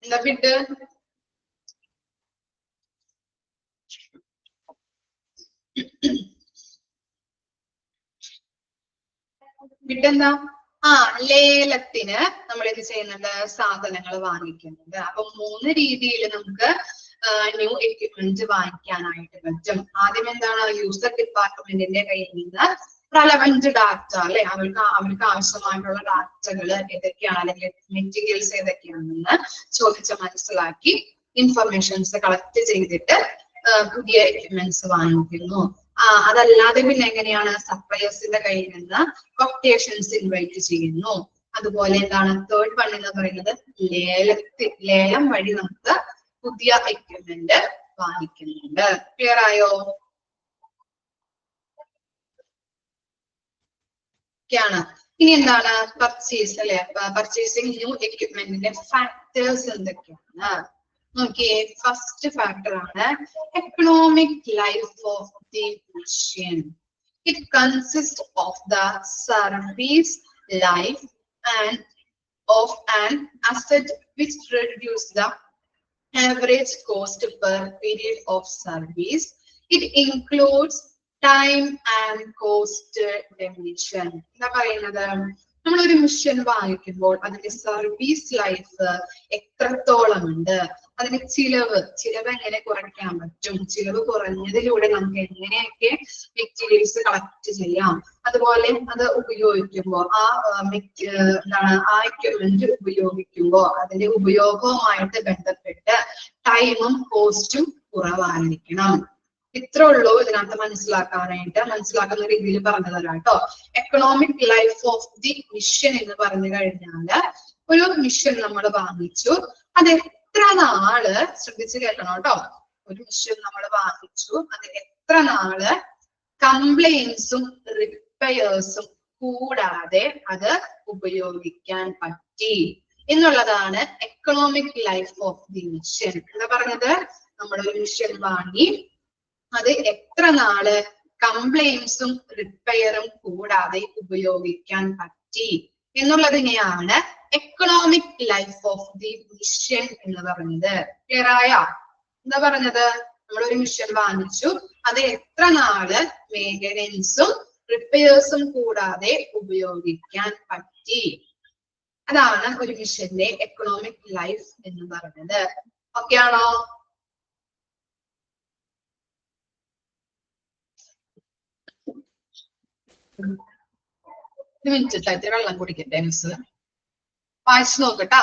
എന്താ ബിഡ്? ബിഡ് എന്താ? ലേലത്തിന് നമ്മൾ എന്ത് ചെയ്യുന്നുണ്ട്? സാധനങ്ങൾ വാങ്ങിക്കുന്നുണ്ട്. അപ്പൊ 3 രീതിയിൽ നമുക്ക് ന്യൂ എക്യുപ്മെന്റ് വാങ്ങിക്കാനായിട്ട് പറ്റും. ആദ്യം എന്താണ്? യൂസർ ഡിപ്പാർട്ട്മെന്റിന്റെ കയ്യിൽ നിന്ന് റെലവന്റ് ഡാറ്റ അല്ലെ, അവർക്ക് ആവശ്യമായിട്ടുള്ള ഡാറ്റകൾ ഏതൊക്കെയാണ്, അല്ലെങ്കിൽ മെറ്റീരിയൽസ് ഏതൊക്കെയാണെന്ന് ചോദിച്ച് മനസ്സിലാക്കി ഇൻഫർമേഷൻസ് കളക്ട് ചെയ്തിട്ട് പുതിയ എക്യുപ്മെന്റ്സ് വാങ്ങിക്കുന്നു. അതല്ലാതെ പിന്നെ എങ്ങനെയാണ്? സപ്ലയേഴ്സിന്റെ കയ്യിൽ നിന്ന് കൊട്ടേഷൻസ് ഇൻവൈറ്റ് ചെയ്യുന്നു. അതുപോലെ എന്താണ്? തേർഡ് വൺ എന്ന് പറയുന്നത് ലേലം വഴി നമുക്ക് പുതിയ എക്യുപ്മെന്റ് വാങ്ങിക്കുന്നുണ്ട്. ക്ലിയർ ആയോ? ാണ്. ഇനി എന്താണ്? പർച്ചേസ് അല്ലെ, പർച്ചേസിങ് ന്യൂ എക്യുപ്മെന്റിന്റെ ഫാക്ടേഴ്സ് എന്തൊക്കെയാണ് നോക്കിയേ. ഫസ്റ്റ് ഫാക്ടർ ആണ് economic life of the machine. It consist of the service life and of an asset which reduce the average cost per period of service. It includes time and cost definition. എന്താ പറയുന്നത്? നമ്മളൊരു machine വാങ്ങിക്കുമ്പോൾ അതിന്റെ service life എത്രത്തോളം ഉണ്ട്, അതിന്റെ ചിലവ് എങ്ങനെ കുറയ്ക്കാൻ പറ്റും, ചിലവ് കുറഞ്ഞതിലൂടെ നമുക്ക് എങ്ങനെയൊക്കെ മെറ്റീരിയൽസ് കളക്ട് ചെയ്യാം, അതുപോലെ അത് ഉപയോഗിക്കുമ്പോൾ എന്താണ് ആ എക്യുപ്മെന്റ് ഉപയോഗിക്കുമ്പോൾ അതിന്റെ ഉപയോഗവുമായിട്ട് ബന്ധപ്പെട്ട് ടൈമും കോസ്റ്റും കുറവായിരിക്കണം. ഇത്ര ഉള്ളൂ ഇതിനകത്ത് മനസ്സിലാക്കുന്ന രീതിയിൽ പറഞ്ഞു തരാം കേട്ടോ. Economic life of the machine എന്ന് പറഞ്ഞു കഴിഞ്ഞാല്, ഒരു മിഷൻ നമ്മൾ വാങ്ങിച്ചു, അത് എത്ര നാള്, ശ്രദ്ധിച്ച് കേൾക്കണം കേട്ടോ, ഒരു മിഷൻ നമ്മൾ വാങ്ങിച്ചു, അത് എത്ര നാള് കംപ്ലൈൻസും റിപ്പയേഴ്സും കൂടാതെ അത് ഉപയോഗിക്കാൻ പറ്റി എന്നുള്ളതാണ് economic life of the mission. എന്താ പറഞ്ഞത്? നമ്മളൊരു മിഷൻ വാങ്ങി, അത് എത്ര നാള് കംപ്ലൈൻസും റിപ്പയറും കൂടാതെ ഉപയോഗിക്കാൻ പറ്റി എന്നുള്ളതിനെയാണ് economic life of the machine എന്ന് പറഞ്ഞത്. ക്ലിയർ ആയോ? എന്താ പറഞ്ഞത്? നമ്മളൊരു മിഷൻ വാങ്ങിച്ചു, അത് എത്ര നാള് മെയിൻ്റെനൻസും റിപ്പയേഴ്സും കൂടാതെ ഉപയോഗിക്കാൻ പറ്റി, അതാണ് ഒരു മിഷന്റെ എക്കണോമിക് ലൈഫ് എന്ന് പറഞ്ഞത്. ഓക്കെ ആണോ? ഒരു മിനിറ്റ് വെള്ളം കുടിക്കട്ടെ മിസ്, വായിച്ചു നോക്കട്ടാ.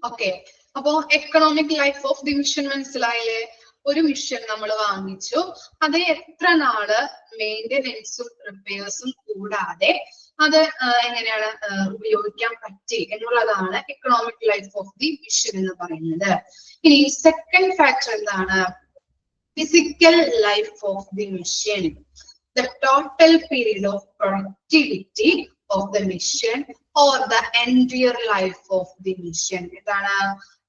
ഓക്കെ, അപ്പോ economic life of the mission മനസ്സിലായില്ലേ? ഒരു മിഷൻ നമ്മൾ വാങ്ങിച്ചു, അത് എത്ര നാള് മെയിൻ്റെനൻസും റിപ്പയേഴ്സും കൂടാതെ അത് എങ്ങനെയാണ് ഉപയോഗിക്കാൻ പറ്റി എന്നുള്ളതാണ് economic life of the machine എന്ന് പറയുന്നത്. ഇനി സെക്കൻഡ് ഫാക്ടർ എന്താണ്? Physical life of the mission. The total period of productivity of the mission or the entire life of the mission. എന്താണ്?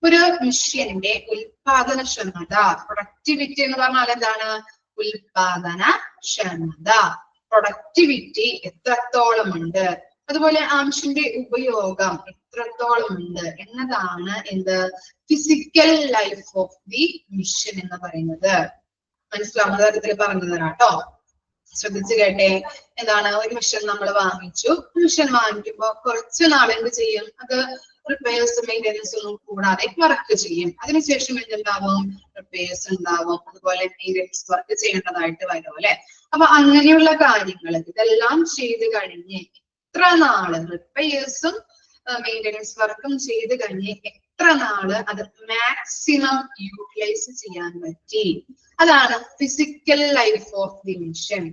ഒരു മിഷന്റെ ഉൽപാദനക്ഷമത. പ്രൊഡക്ടിവിറ്റി എന്ന് പറഞ്ഞാൽ എന്താണ്? ഉൽപാദനക്ഷമത. പ്രൊഡക്ടിവിറ്റി എത്രത്തോളം ഉണ്ട്, അതുപോലെ ആ മിഷന്റെ ഉപയോഗം എത്രത്തോളം ഉണ്ട് എന്നതാണ് എന്ത്? Physical life of the machine എന്ന് പറയുന്നത്. മനസ്സിലാവുന്ന തരത്തിൽ പറഞ്ഞു തരാം കേട്ടോ. ശ്രദ്ധിച്ചു കേട്ടെ. എന്താണ്? ഒരു മിഷൻ നമ്മൾ വാങ്ങിച്ചു. മിഷൻ വാങ്ങിക്കുമ്പോൾ കുറച്ച് നാൾ എന്ത് ചെയ്യും? അത് റിപ്പയർസ് മെയിൻ്റെനൻസ് ഒന്നും കൂടാതെ വർക്ക് ചെയ്യും. അതിനുശേഷം എന്തുണ്ടാവും? റിപ്പയർസ് ഉണ്ടാവും, അതുപോലെ മെയിൻ്റെനൻസ് വർക്ക് ചെയ്യേണ്ടതായിട്ട് വരും അല്ലെ. അപ്പൊ അങ്ങനെയുള്ള കാര്യങ്ങൾ ഇതെല്ലാം ചെയ്ത് കഴിഞ്ഞ് എത്ര നാള് റിപ്പയർസും മെയിൻ്റെനൻസ് വർക്കും ചെയ്ത് കഴിഞ്ഞ് എത്ര നാള് അത് മാക്സിമം യൂട്ടിലൈസ് ചെയ്യാൻ പറ്റി, അതാണ് physical life of the mission.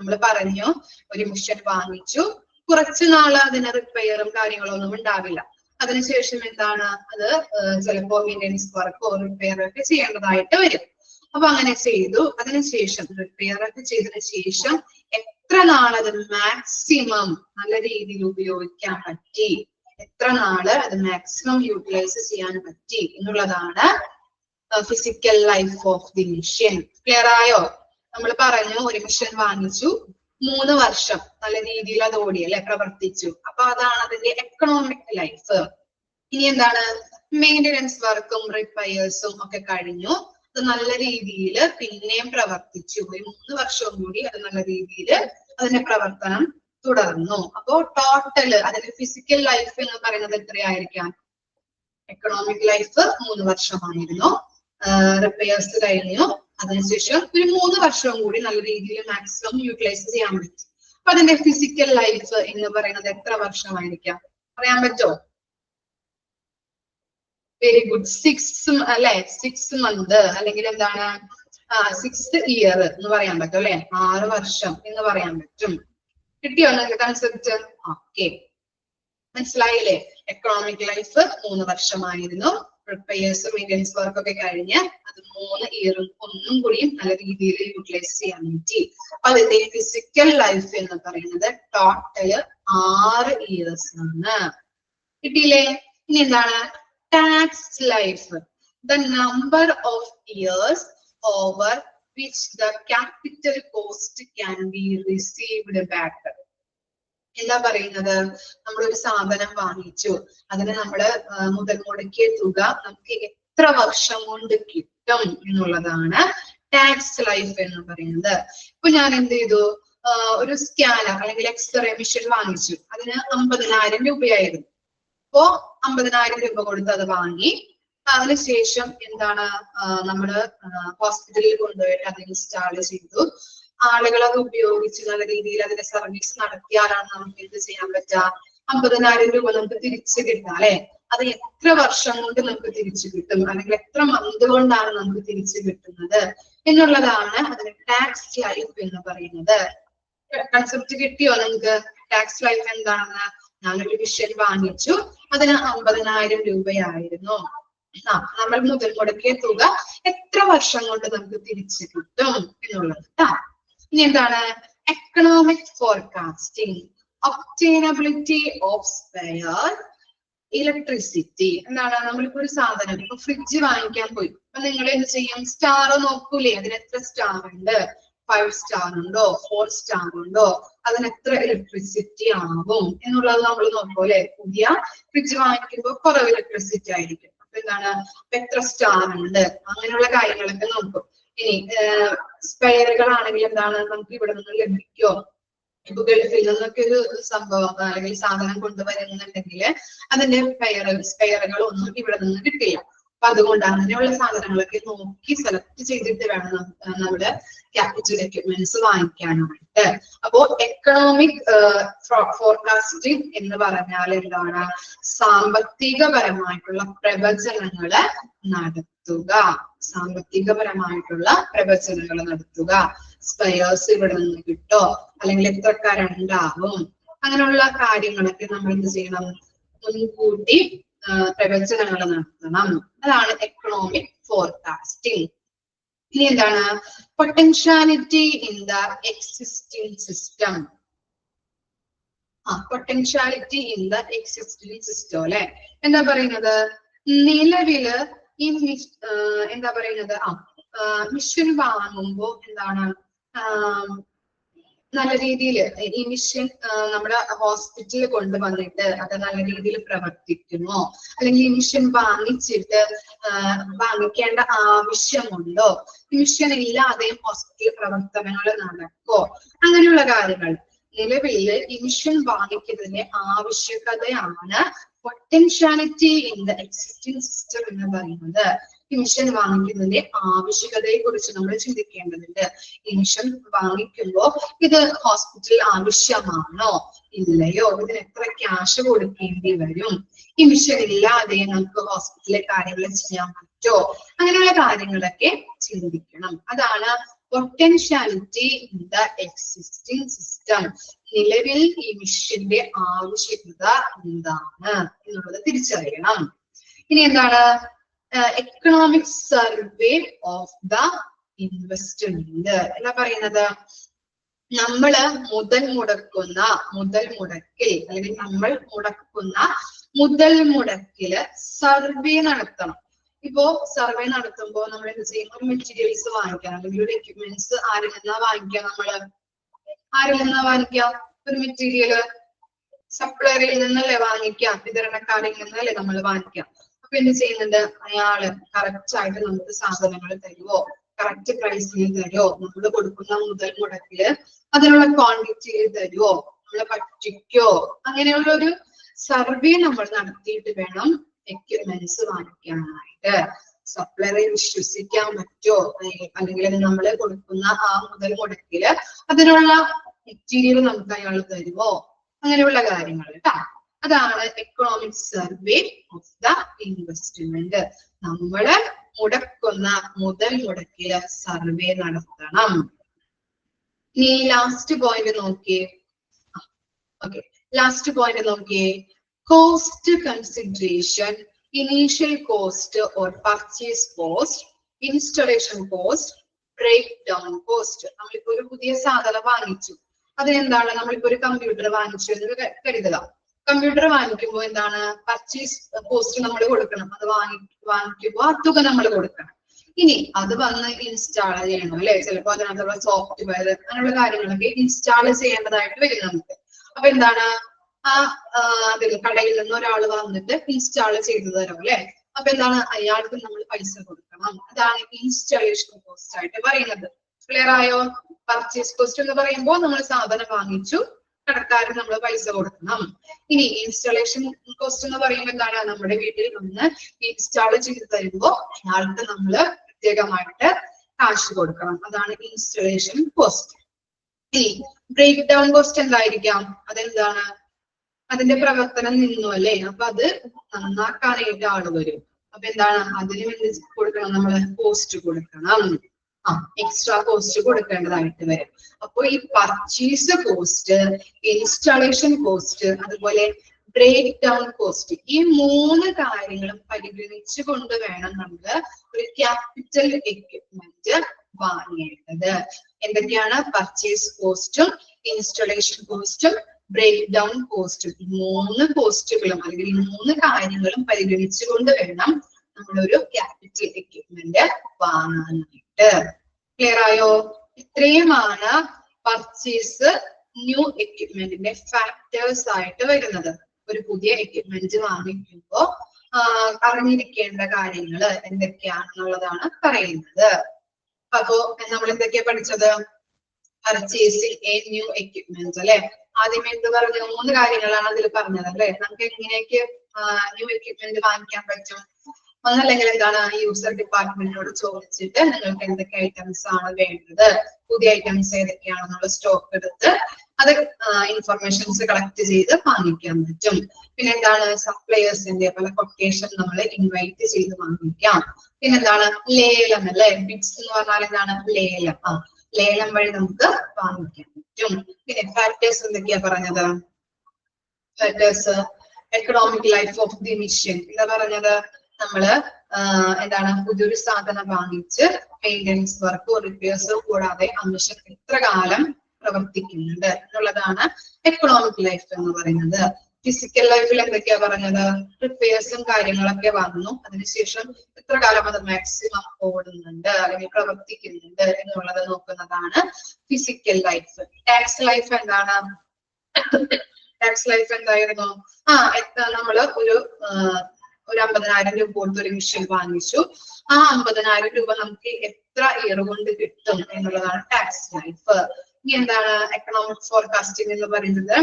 നമ്മൾ പറഞ്ഞു ഒരു മിഷൻ വാങ്ങിച്ചു, കുറച്ചു നാള് അതിന് റിപ്പയറും കാര്യങ്ങളും ഒന്നും ഉണ്ടാവില്ല. അതിനുശേഷം എന്താണ്? അത് ചിലപ്പോ മെയിൻ്റെനൻസ് വർക്കോ റിപ്പയറോ ഒക്കെ ചെയ്യേണ്ടതായിട്ട് വരും. അപ്പൊ അങ്ങനെ ചെയ്തു. അതിനുശേഷം റിപ്പയർ ഒക്കെ ചെയ്തതിനു ശേഷം എത്ര നാളത് മാക്സിമം നല്ല രീതിയിൽ ഉപയോഗിക്കാൻ പറ്റി, എത്ര നാള് അത് മാക്സിമം യൂട്ടിലൈസ് ചെയ്യാൻ പറ്റി എന്നുള്ളതാണ് physical life of the mission. Clear ആയോ? നമ്മൾ പറഞ്ഞു ഒരു മിഷൻ വാങ്ങിച്ചു, 3 വർഷം നല്ല രീതിയിൽ അത് ഓടി അല്ലെ, പ്രവർത്തിച്ചു. അപ്പൊ അതാണ് അതിന്റെ എക്കണോമിക് ലൈഫ്. ഇനി എന്താണ്? മെയിൻ്റെനൻസ് വർക്കും റിപ്പയർസും ഒക്കെ കഴിഞ്ഞു, അത് നല്ല രീതിയിൽ പിന്നെയും പ്രവർത്തിച്ചു. ഒരു 3 വർഷവും കൂടി അത് നല്ല രീതിയിൽ അതിന്റെ പ്രവർത്തനം തുടർന്നു. അപ്പോ ടോട്ടല് അതിന്റെ ഫിസിക്കൽ ലൈഫ് എന്ന് പറയുന്നത് എത്രയായിരിക്കാം? എക്കണോമിക് ലൈഫ് 3 വർഷമായിരുന്നു. റിപ്പയർസ് കഴിഞ്ഞു, അതിനുശേഷം ഒരു 3 വർഷവും കൂടി നല്ല രീതിയിൽ മാക്സിമം യൂട്ടിലൈസ് ചെയ്യാൻ പറ്റി. അപ്പൊ അതിന്റെ ഫിസിക്കൽ ലൈഫ് എന്ന് പറയുന്നത് എത്ര വർഷമായിരിക്കാം? പറയാൻ പറ്റുമോ? Very good. 6 അല്ലെ, 6 മന്ത് അല്ലെങ്കിൽ എന്താണ് 6th ഇയർ എന്ന് പറയാൻ പറ്റും അല്ലെ, 6 വർഷം എന്ന് പറയാൻ പറ്റും. കിട്ടിയോ നിങ്ങൾക്ക് കൺസെപ്റ്റ്? ഓക്കെ, മനസ്സിലായില്ലേ? എക്കണോമിക് ലൈഫ് 3 വർഷമായിരുന്നു. റിപ്പയർസ് മെയിൻ്റെനൻസ് വർക്ക് ഒക്കെ കഴിഞ്ഞ് അത് 3 ഇയറും ഒന്നും കൂടിയും നല്ല രീതിയിൽ യൂട്ടിലൈസ് ചെയ്യാൻ പറ്റി. അതിന്റെ ഫിസിക്കൽ ലൈഫ് എന്ന് പറയുന്നത് ടോട്ടല് 6 ഇയേഴ്സ് ആണ്. കിട്ടിയില്ലേ? ഇനി എന്താണ്? Tax life. The number of years over which the capital cost can be received back. എന്താ പറയുന്നത്? നമ്മളൊരു സാധനം വാങ്ങിച്ചു, അതിന് നമ്മള് മുതൽ മുടക്കിയ തുക നമുക്ക് എത്ര വർഷം കൊണ്ട് കിട്ടും എന്നുള്ളതാണ് ടാക്സ് ലൈഫ് എന്ന് പറയുന്നത്. ഇപ്പൊ ഞാൻ എന്ത് ചെയ്തു? ഒരു സ്കാനർ അല്ലെങ്കിൽ എക്സ്റേ മെഷീൻ വാങ്ങിച്ചു. അതിന് 50,000 രൂപയായിരുന്നു. അപ്പോ 50,000 രൂപ കൊടുത്ത് അത് വാങ്ങി. അതിനുശേഷം എന്താണ്? നമ്മള് ഹോസ്പിറ്റലിൽ കൊണ്ടുപോയിട്ട് അത് ഇൻസ്റ്റാൾ ചെയ്തു. ആളുകൾ അത് ഉപയോഗിച്ച് നല്ല രീതിയിൽ അതിന്റെ സർവീസ് നടത്തിയാലാണ് നമുക്ക് എന്ത് ചെയ്യാൻ പറ്റുക? 50,000 രൂപ നമുക്ക് തിരിച്ചു കിട്ടുക അല്ലെ. അത് എത്ര വർഷം കൊണ്ട് നമുക്ക് തിരിച്ചു കിട്ടും, അല്ലെങ്കിൽ എത്ര മന്ത് കൊണ്ടാണ് നമുക്ക് തിരിച്ചു കിട്ടുന്നത് എന്നുള്ളതാണ് അതിന് ടാക്സ് ലൈഫ് എന്ന് പറയുന്നത്. കൺസെപ്റ്റ് കിട്ടിയോ നിങ്ങൾക്ക്? ടാക്സ് ലൈഫ് എന്താണെന്ന്? ഞാനൊരു മിഷൻ വാങ്ങിച്ചു, അതിന് 50,000 രൂപയായിരുന്നു. നമ്മൾ മുതൽ മുടക്കിയ തുക എത്ര വർഷം കൊണ്ട് നമുക്ക് തിരിച്ചു കിട്ടും എന്നുള്ളത്. ഇനി എന്താണ്? Economic forecasting. Obtainability of spare electricity. എന്താണ്? നമ്മളിപ്പോ ഒരു സാധനം, ഇപ്പൊ ഫ്രിഡ്ജ് വാങ്ങിക്കാൻ പോയി, അപ്പൊ നിങ്ങൾ എന്ത് ചെയ്യും? സ്റ്റാർ നോക്കൂലേ, അതിന് എത്ര സ്റ്റാർ ഉണ്ട്, 5 സ്റ്റാർ ഉണ്ടോ, 4 സ്റ്റാർ ഉണ്ടോ, അതിന് എത്ര ഇലക്ട്രിസിറ്റി ആവും എന്നുള്ളത് നമ്മൾ നോക്കും അല്ലെ. പുതിയ ഫ്രിഡ്ജ് വാങ്ങിക്കുമ്പോൾ കുറവ് ഇലക്ട്രിസിറ്റി ആയിരിക്കും. അപ്പൊ എന്താണ്? എത്ര സ്റ്റാർ ഉണ്ട്, അങ്ങനെയുള്ള കാര്യങ്ങളൊക്കെ നോക്കും. ഇനി സ്പെയറുകളാണെങ്കിൽ എന്താണ്? നമുക്ക് ഇവിടെ നിന്ന് ലഭിക്കോ? ഇപ്പൊ ഗൾഫിൽ നിന്നൊക്കെ ഒരു സംഭവം അല്ലെങ്കിൽ സാധനം കൊണ്ടുവരുന്നുണ്ടെങ്കിൽ അതിന്റെ സ്പെയറുകൾ ഒന്നും ഇവിടെ നിന്ന് കിട്ടില്ല. അപ്പൊ അതുകൊണ്ട് അങ്ങനെയുള്ള സാധനങ്ങളൊക്കെ നോക്കി സെലക്ട് ചെയ്തിട്ട് വേണം നമ്മുടെ ക്യാപിറ്റൽ എക്യുപ്മെന്റ്സ് വാങ്ങിക്കാനായിട്ട്. അപ്പോ എക്കണോമിക് ഫോർകാസ്റ്റിംഗ് എന്ന് പറഞ്ഞാൽ എന്താണ്? സാമ്പത്തികപരമായിട്ടുള്ള പ്രവചനങ്ങള് നടത്തുക. സാമ്പത്തികപരമായിട്ടുള്ള പ്രവചനങ്ങൾ നടത്തുക. സ്പെയർസ് ഇവിടെ നിന്ന് കിട്ടോ, അല്ലെങ്കിൽ എത്ര കറണ്ട് ആവും, അങ്ങനെയുള്ള കാര്യങ്ങളൊക്കെ നമ്മൾ എന്ത് ചെയ്യണം, മുൻകൂട്ടി പ്രവചനങ്ങൾ നടത്തണം. അതാണ് എക്കണോമിക് ഫോർകാസ്റ്റിംഗ്. ഇനി എന്താണ് potentiality in the existing system. Potentiality in the existing system അല്ലെ. എന്താ പറയുന്നത്, നിലവില് ഈ എന്താ പറയുന്നത് മിഷൻ വാങ്ങുമ്പോ എന്താണ് നല്ല രീതിയിൽ ഈ മിഷൻ നമ്മുടെ ഹോസ്പിറ്റലിൽ കൊണ്ടുവന്നിട്ട് അത് നല്ല രീതിയിൽ പ്രവർത്തിക്കുമോ, അല്ലെങ്കിൽ ഈ മിഷൻ വാങ്ങിച്ചിട്ട് വാങ്ങിക്കേണ്ട ആവശ്യമുണ്ടോ, ഈ മിഷൻ ഇല്ലാതെയും ഹോസ്പിറ്റൽ പ്രവർത്തനങ്ങൾ നടക്കോ, അങ്ങനെയുള്ള കാര്യങ്ങൾ. നിലവില് ഈ മിഷൻ വാങ്ങിക്കുന്നതിന്റെ ആവശ്യകതയാണ് potentiality in the existing system എന്ന് പറയുന്നത്. ഈ മിഷൻ വാങ്ങിക്കുന്നതിന്റെ ആവശ്യകതയെ കുറിച്ച് നമ്മൾ ചിന്തിക്കേണ്ടതുണ്ട്. ഈ മിഷൻ വാങ്ങിക്കുമ്പോ ഇത് ഹോസ്പിറ്റലിൽ ആവശ്യമാണോ ഇല്ലയോ, ഇതിന് എത്ര ക്യാഷ് കൊടുക്കേണ്ടി വരും, ഈ മിഷൻ ഇല്ലാതെ നമുക്ക് ഹോസ്പിറ്റലിലെ കാര്യങ്ങൾ ചെയ്യാൻ പറ്റോ, അങ്ങനെയുള്ള കാര്യങ്ങളൊക്കെ ചിന്തിക്കണം. അതാണ് potentiality in the existing system. നിലവിൽ ഈ മിഷന്റെ ആവശ്യകത എന്താണ് എന്നുള്ളത് തിരിച്ചറിയണം. ഇനി എന്താണ് economic survey of the investment. എന്താ പറയുന്നത്, നമ്മള് മുതൽ മുടക്കിൽ അല്ലെങ്കിൽ നമ്മൾ മുടക്കുന്ന മുതൽ മുടക്കില് സർവേ നടത്തണം. ഇപ്പോ സർവേ നടത്തുമ്പോൾ നമ്മൾ എന്ത് ചെയ്യും, ഒരു മെറ്റീരിയൽസ് വാങ്ങിക്കാം അല്ലെങ്കിൽ ഒരു എക്യുപ്മെന്റ്സ് ആരിൽ നിന്നാ വാങ്ങിക്കാം, ആരിൽ നിന്നാ വാങ്ങിക്കാം, ഒരു മെറ്റീരിയല് സപ്ലയറിൽ നിന്നല്ലേ വാങ്ങിക്കാം, വിതരണക്കാരിൽ നിന്നല്ലേ നമ്മൾ വാങ്ങിക്കാം. അപ്പൊ എന്ത് ചെയ്യുന്നുണ്ട്, അയാള് കറക്റ്റ് ആയിട്ട് നമുക്ക് സാധനങ്ങൾ തരുമോ, കറക്റ്റ് പ്രൈസിൽ തരുമോ, നമ്മൾ കൊടുക്കുന്ന മുതൽ മുടക്കില് അതിനുള്ള ക്വാണ്ടിറ്റിയിൽ തരുമോ, നമ്മളെ പറ്റിക്കോ, അങ്ങനെയുള്ള ഒരു സർവേ നമ്മൾ നടത്തിയിട്ട് വേണം എക്യുപ്മെന്റ്സ് വാങ്ങിക്കാനായിട്ട്. സപ്ലയറെ വിശ്വസിക്കാൻ പറ്റോ, അല്ലെങ്കിൽ നമ്മൾ കൊടുക്കുന്ന ആ മുതൽ മുടക്കില് അതിനുള്ള മെറ്റീരിയൽ നമുക്ക് അയാൾ തരുമോ, അങ്ങനെയുള്ള കാര്യങ്ങൾ കേട്ടോ. അതാണ് economic survey of the investment. നമ്മള് മുടക്കുന്ന മുതൽ മുടക്കില് സർവേ നടത്തണം. ഇനി ലാസ്റ്റ് പോയിന്റ് നോക്കിയേ. ഓക്കെ, ലാസ്റ്റ് പോയിന്റ് നോക്കിയേ. Cost consideration, initial cost or purchase cost, installation cost, breakdown cost. നമ്മളിപ്പോ ഒരു പുതിയ സാധനം വാങ്ങിച്ചു, അതിനെന്താണ്, നമ്മളിപ്പോ ഒരു കമ്പ്യൂട്ടർ വാങ്ങിച്ചു എന്ന് കരുതുക. കമ്പ്യൂട്ടർ വാങ്ങിക്കുമ്പോൾ എന്താണ്, പർച്ചേസ് കോസ്റ്റ് നമ്മൾ കൊടുക്കണം. അത് വാങ്ങിക്കുമ്പോൾ ആ തുക നമ്മൾ കൊടുക്കണം. ഇനി അത് വന്ന് ഇൻസ്റ്റാൾ ചെയ്യണം അല്ലെ, ചിലപ്പോൾ അതിനകത്തുള്ള സോഫ്റ്റ്വെയർ അങ്ങനെയുള്ള കാര്യങ്ങളൊക്കെ ഇൻസ്റ്റാൾ ചെയ്യേണ്ടതായിട്ട് വരും നമുക്ക്. അപ്പൊ എന്താണ്, അതിൽ കടയിൽ നിന്ന് ഒരാൾ വന്നിട്ട് ഇൻസ്റ്റാൾ ചെയ്തു തരും അല്ലെ. അപ്പൊ എന്താണ്, അയാൾക്ക് നമ്മൾ പൈസ കൊടുക്കണം. അതാണ് ഇൻസ്റ്റാളേഷൻ കോസ്റ്റ് ആയിട്ട് പറയുന്നത്. ക്ലിയർ ആയോ? പർച്ചേസ് കോസ്റ്റ് എന്ന് പറയുമ്പോൾ നമ്മൾ സാധനം വാങ്ങിച്ചു, കടക്കാരൻ നമ്മൾ പൈസ കൊടുക്കണം. ഇനി ഇൻസ്റ്റാളേഷൻ കോസ്റ്റ് എന്ന് പറയുമ്പോൾ എന്താണ്, നമ്മുടെ വീട്ടിൽ വന്ന് ഇൻസ്റ്റാൾ ചെയ്ത് തരുമ്പോൾ അയാൾക്ക് നമ്മൾ പ്രത്യേകമായിട്ട് കാശ് കൊടുക്കണം. അതാണ് ഇൻസ്റ്റാളേഷൻ കോസ്റ്റ്. ഇനി ബ്രേക്ക് ഡൗൺ കോസ്റ്റ് എന്തായിരിക്കാം, അതെന്താണ്, അതിന്റെ പ്രവർത്തനം നിന്നു അല്ലേ, അപ്പൊ അത് നന്നാക്കാനായിട്ട് ആള് വരും. അപ്പൊ എന്താണ്, അതിന് വേണ്ടി കൊടുക്കണം, നമ്മള് കോസ്റ്റ് കൊടുക്കണം, എക്സ്ട്രാ കോസ്റ്റ് കൊടുക്കേണ്ടതായിട്ട് വരും. അപ്പൊ ഈ പർച്ചേസ് കോസ്റ്റ്, ഇൻസ്റ്റാളേഷൻ കോസ്റ്റ്, അതുപോലെ ബ്രേക്ക് ഡൗൺ കോസ്റ്റ്, ഈ 3 കാര്യങ്ങളും പരിഗണിച്ചു കൊണ്ട് വേണം നമ്മള് ഒരു ക്യാപിറ്റൽ എക്യുപ്മെന്റ് വാങ്ങേണ്ടത്. എന്തൊക്കെയാണ്, പർച്ചേസ് കോസ്റ്റും ഇൻസ്റ്റലേഷൻ കോസ്റ്റും ബ്രേക്ക് ഡൗൺ കോസ്റ്റും. ഈ 3 കോസ്റ്റുകളും അല്ലെങ്കിൽ ഈ 3 കാര്യങ്ങളും പരിഗണിച്ചുകൊണ്ട് വേണം നമ്മളൊരു ക്യാപിറ്റൽ എക്യുപ്മെന്റ് വാങ്ങാനായിട്ട്. ക്ലിയർ ആയോ? ഇത്രയുമാണ് പർച്ചേസ് ന്യൂ എക്യുപ്മെന്റിന്റെ ഫാക്ടേഴ്സ് ആയിട്ട് വരുന്നത്. ഒരു പുതിയ എക്യുപ്മെന്റ് വാങ്ങിക്കുമ്പോൾ അറിഞ്ഞിരിക്കേണ്ട കാര്യങ്ങൾ എന്തൊക്കെയാണെന്നുള്ളതാണ് പറയുന്നത്. അപ്പോ നമ്മൾ എന്തൊക്കെയാ പഠിച്ചത്, പർച്ചേസിങ് എ ന്യൂ എക്യുപ്മെന്റ് അല്ലെ. ആദ്യം എന്ത് പറഞ്ഞു, 3 കാര്യങ്ങളാണ് അതിൽ പറഞ്ഞത് അല്ലെ. നമുക്ക് എങ്ങനെയൊക്കെ ന്യൂ എക്യുപ്മെന്റ് വാങ്ങിക്കാൻ പറ്റും, ഒന്നല്ലെങ്കിൽ എന്താണ്, യൂസർ ഡിപ്പാർട്ട്മെന്റിനോട് ചോദിച്ചിട്ട് നിങ്ങൾക്ക് എന്തൊക്കെ ഐറ്റംസ് ആണ് വേണ്ടത്, പുതിയ ഐറ്റംസ് ഏതൊക്കെയാണെന്നുള്ള സ്റ്റോക്ക് എടുത്ത് അത് ഇൻഫർമേഷൻസ് കളക്ട് ചെയ്ത് വാങ്ങിക്കാൻ പറ്റും. പിന്നെ എന്താണ്, സപ്ലയേഴ്സിന്റെ പല കൊട്ടേഷൻ നമ്മൾ ഇൻവൈറ്റ് ചെയ്ത് വാങ്ങിക്കാം. പിന്നെന്താണ്, ലേലം അല്ലെ. ബിഡ്സ് എന്ന് പറഞ്ഞാൽ എന്താണ്, ലേലം. ലേലം വഴി നമുക്ക് വാങ്ങിക്കാൻ പറ്റും. പിന്നെ ഫാക്ടേഴ്സ് എന്തൊക്കെയാ പറഞ്ഞത്, economic life of the mission എന്താ പറഞ്ഞത്? നമ്മള് എന്താണ് പുതിയൊരു സാധനം വാങ്ങിച്ച് മെയിൻ്റെനൻസ് വർക്കോ റിപ്പയേഴ്സോ കൂടാതെ ആ മിഷൻ എത്ര കാലം പ്രവർത്തിക്കുന്നുണ്ട് എന്നുള്ളതാണ് എക്കണോമിക് ലൈഫ് എന്ന് പറയുന്നത്. ഫിസിക്കൽ ലൈഫിൽ എന്തൊക്കെയാ പറഞ്ഞത്? റിപ്പയേഴ്സും കാര്യങ്ങളൊക്കെ വന്നു, അതിനുശേഷം എത്ര കാലം അത് മാക്സിമം ഓടുന്നുണ്ട് അല്ലെങ്കിൽ പ്രവർത്തിക്കുന്നുണ്ട് എന്നുള്ളത് നോക്കുന്നതാണ് ഫിസിക്കൽ ലൈഫ്. ടാക്സ് ലൈഫ് എന്താണ്? ടാക്സ് ലൈഫ് എന്തായിരുന്നു? നമ്മള് ഒരു 50,000 രൂപ കൊടുത്ത് ഒരു മിഷൻ വാങ്ങിച്ചു. ആ 50,000 രൂപ നമുക്ക് എത്ര ഇയർ കൊണ്ട് കിട്ടും എന്നുള്ളതാണ് ടാക്സ് ലൈഫ്. ഇനി എന്താണ് എക്കണോമിക് ഫോർകാസ്റ്റിംഗ് എന്ന് പറയുന്നത്?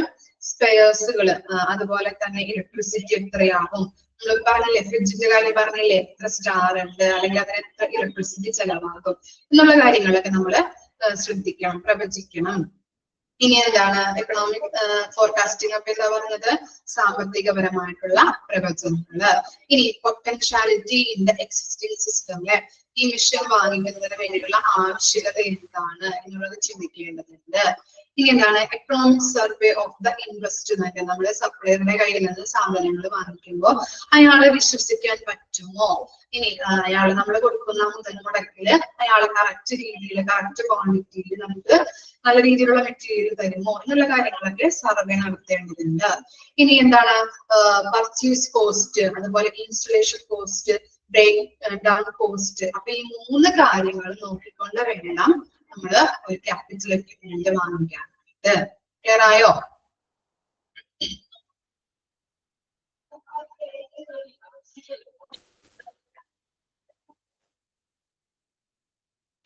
സ്പെയർസുകള്, അതുപോലെ തന്നെ ഇലക്ട്രിസിറ്റി എത്രയാകും, നമ്മൾ പറഞ്ഞില്ലേ ഫ്രിഡ്ജിന്റെ കാര്യം പറഞ്ഞില്ലേ, എത്ര സ്റ്റാർ ഉണ്ട് അല്ലെങ്കിൽ അതിന് എത്ര ഇലക്ട്രിസിറ്റി ചെലവാകും എന്നുള്ള കാര്യങ്ങളൊക്കെ നമ്മള് ശ്രദ്ധിക്കണം, പ്രവചിക്കണം. ഇനി എന്താണ് എക്കണോമിക് ഫോർകാസ്റ്റിംഗ് ഒക്കെ എന്താ പറയുന്നത്? സാമ്പത്തികപരമായിട്ടുള്ള പ്രവചനങ്ങള്. ഇനി potentiality in the existing system, അല്ലെ ഈ മിഷൻ വാങ്ങിക്കുന്നതിന് വേണ്ടിയിട്ടുള്ള ആവശ്യകത എന്താണ് എന്നുള്ളത് ചിന്തിക്കേണ്ടതുണ്ട്. ഇനി എന്താണ് economic survey of the investment, നമ്മള് സപ്ലയറുടെ കയ്യിൽ നിന്ന് സാധനങ്ങൾ വാങ്ങിക്കുമ്പോൾ അയാളെ വിശ്വസിക്കാൻ പറ്റുമോ? ഇനി അയാൾ നമ്മൾ കൊടുക്കുന്ന മുതൽ മുടക്കില് അയാൾ കറക്റ്റ് രീതിയിൽ കറക്റ്റ് ക്വാണ്ടിറ്റിയിൽ നമുക്ക് നല്ല രീതിയിലുള്ള മെറ്റീരിയൽ തരുമോ എന്നുള്ള കാര്യങ്ങളൊക്കെ സർവേ നടത്തേണ്ടതുണ്ട്. ഇനി എന്താണ് പർച്ചേസ് കോസ്റ്റ്, അതുപോലെ installation cost, breakdown cost. അപ്പൊ ഈ 3 കാര്യങ്ങൾ നോക്കിക്കൊണ്ട് വേണം നമ്മള് ഒരു ക്യാപിറ്റൽ എക്വിപ്മെന്റ് വാങ്ങിക്കാനായിട്ട്. ക്ലിയർ ആയോ?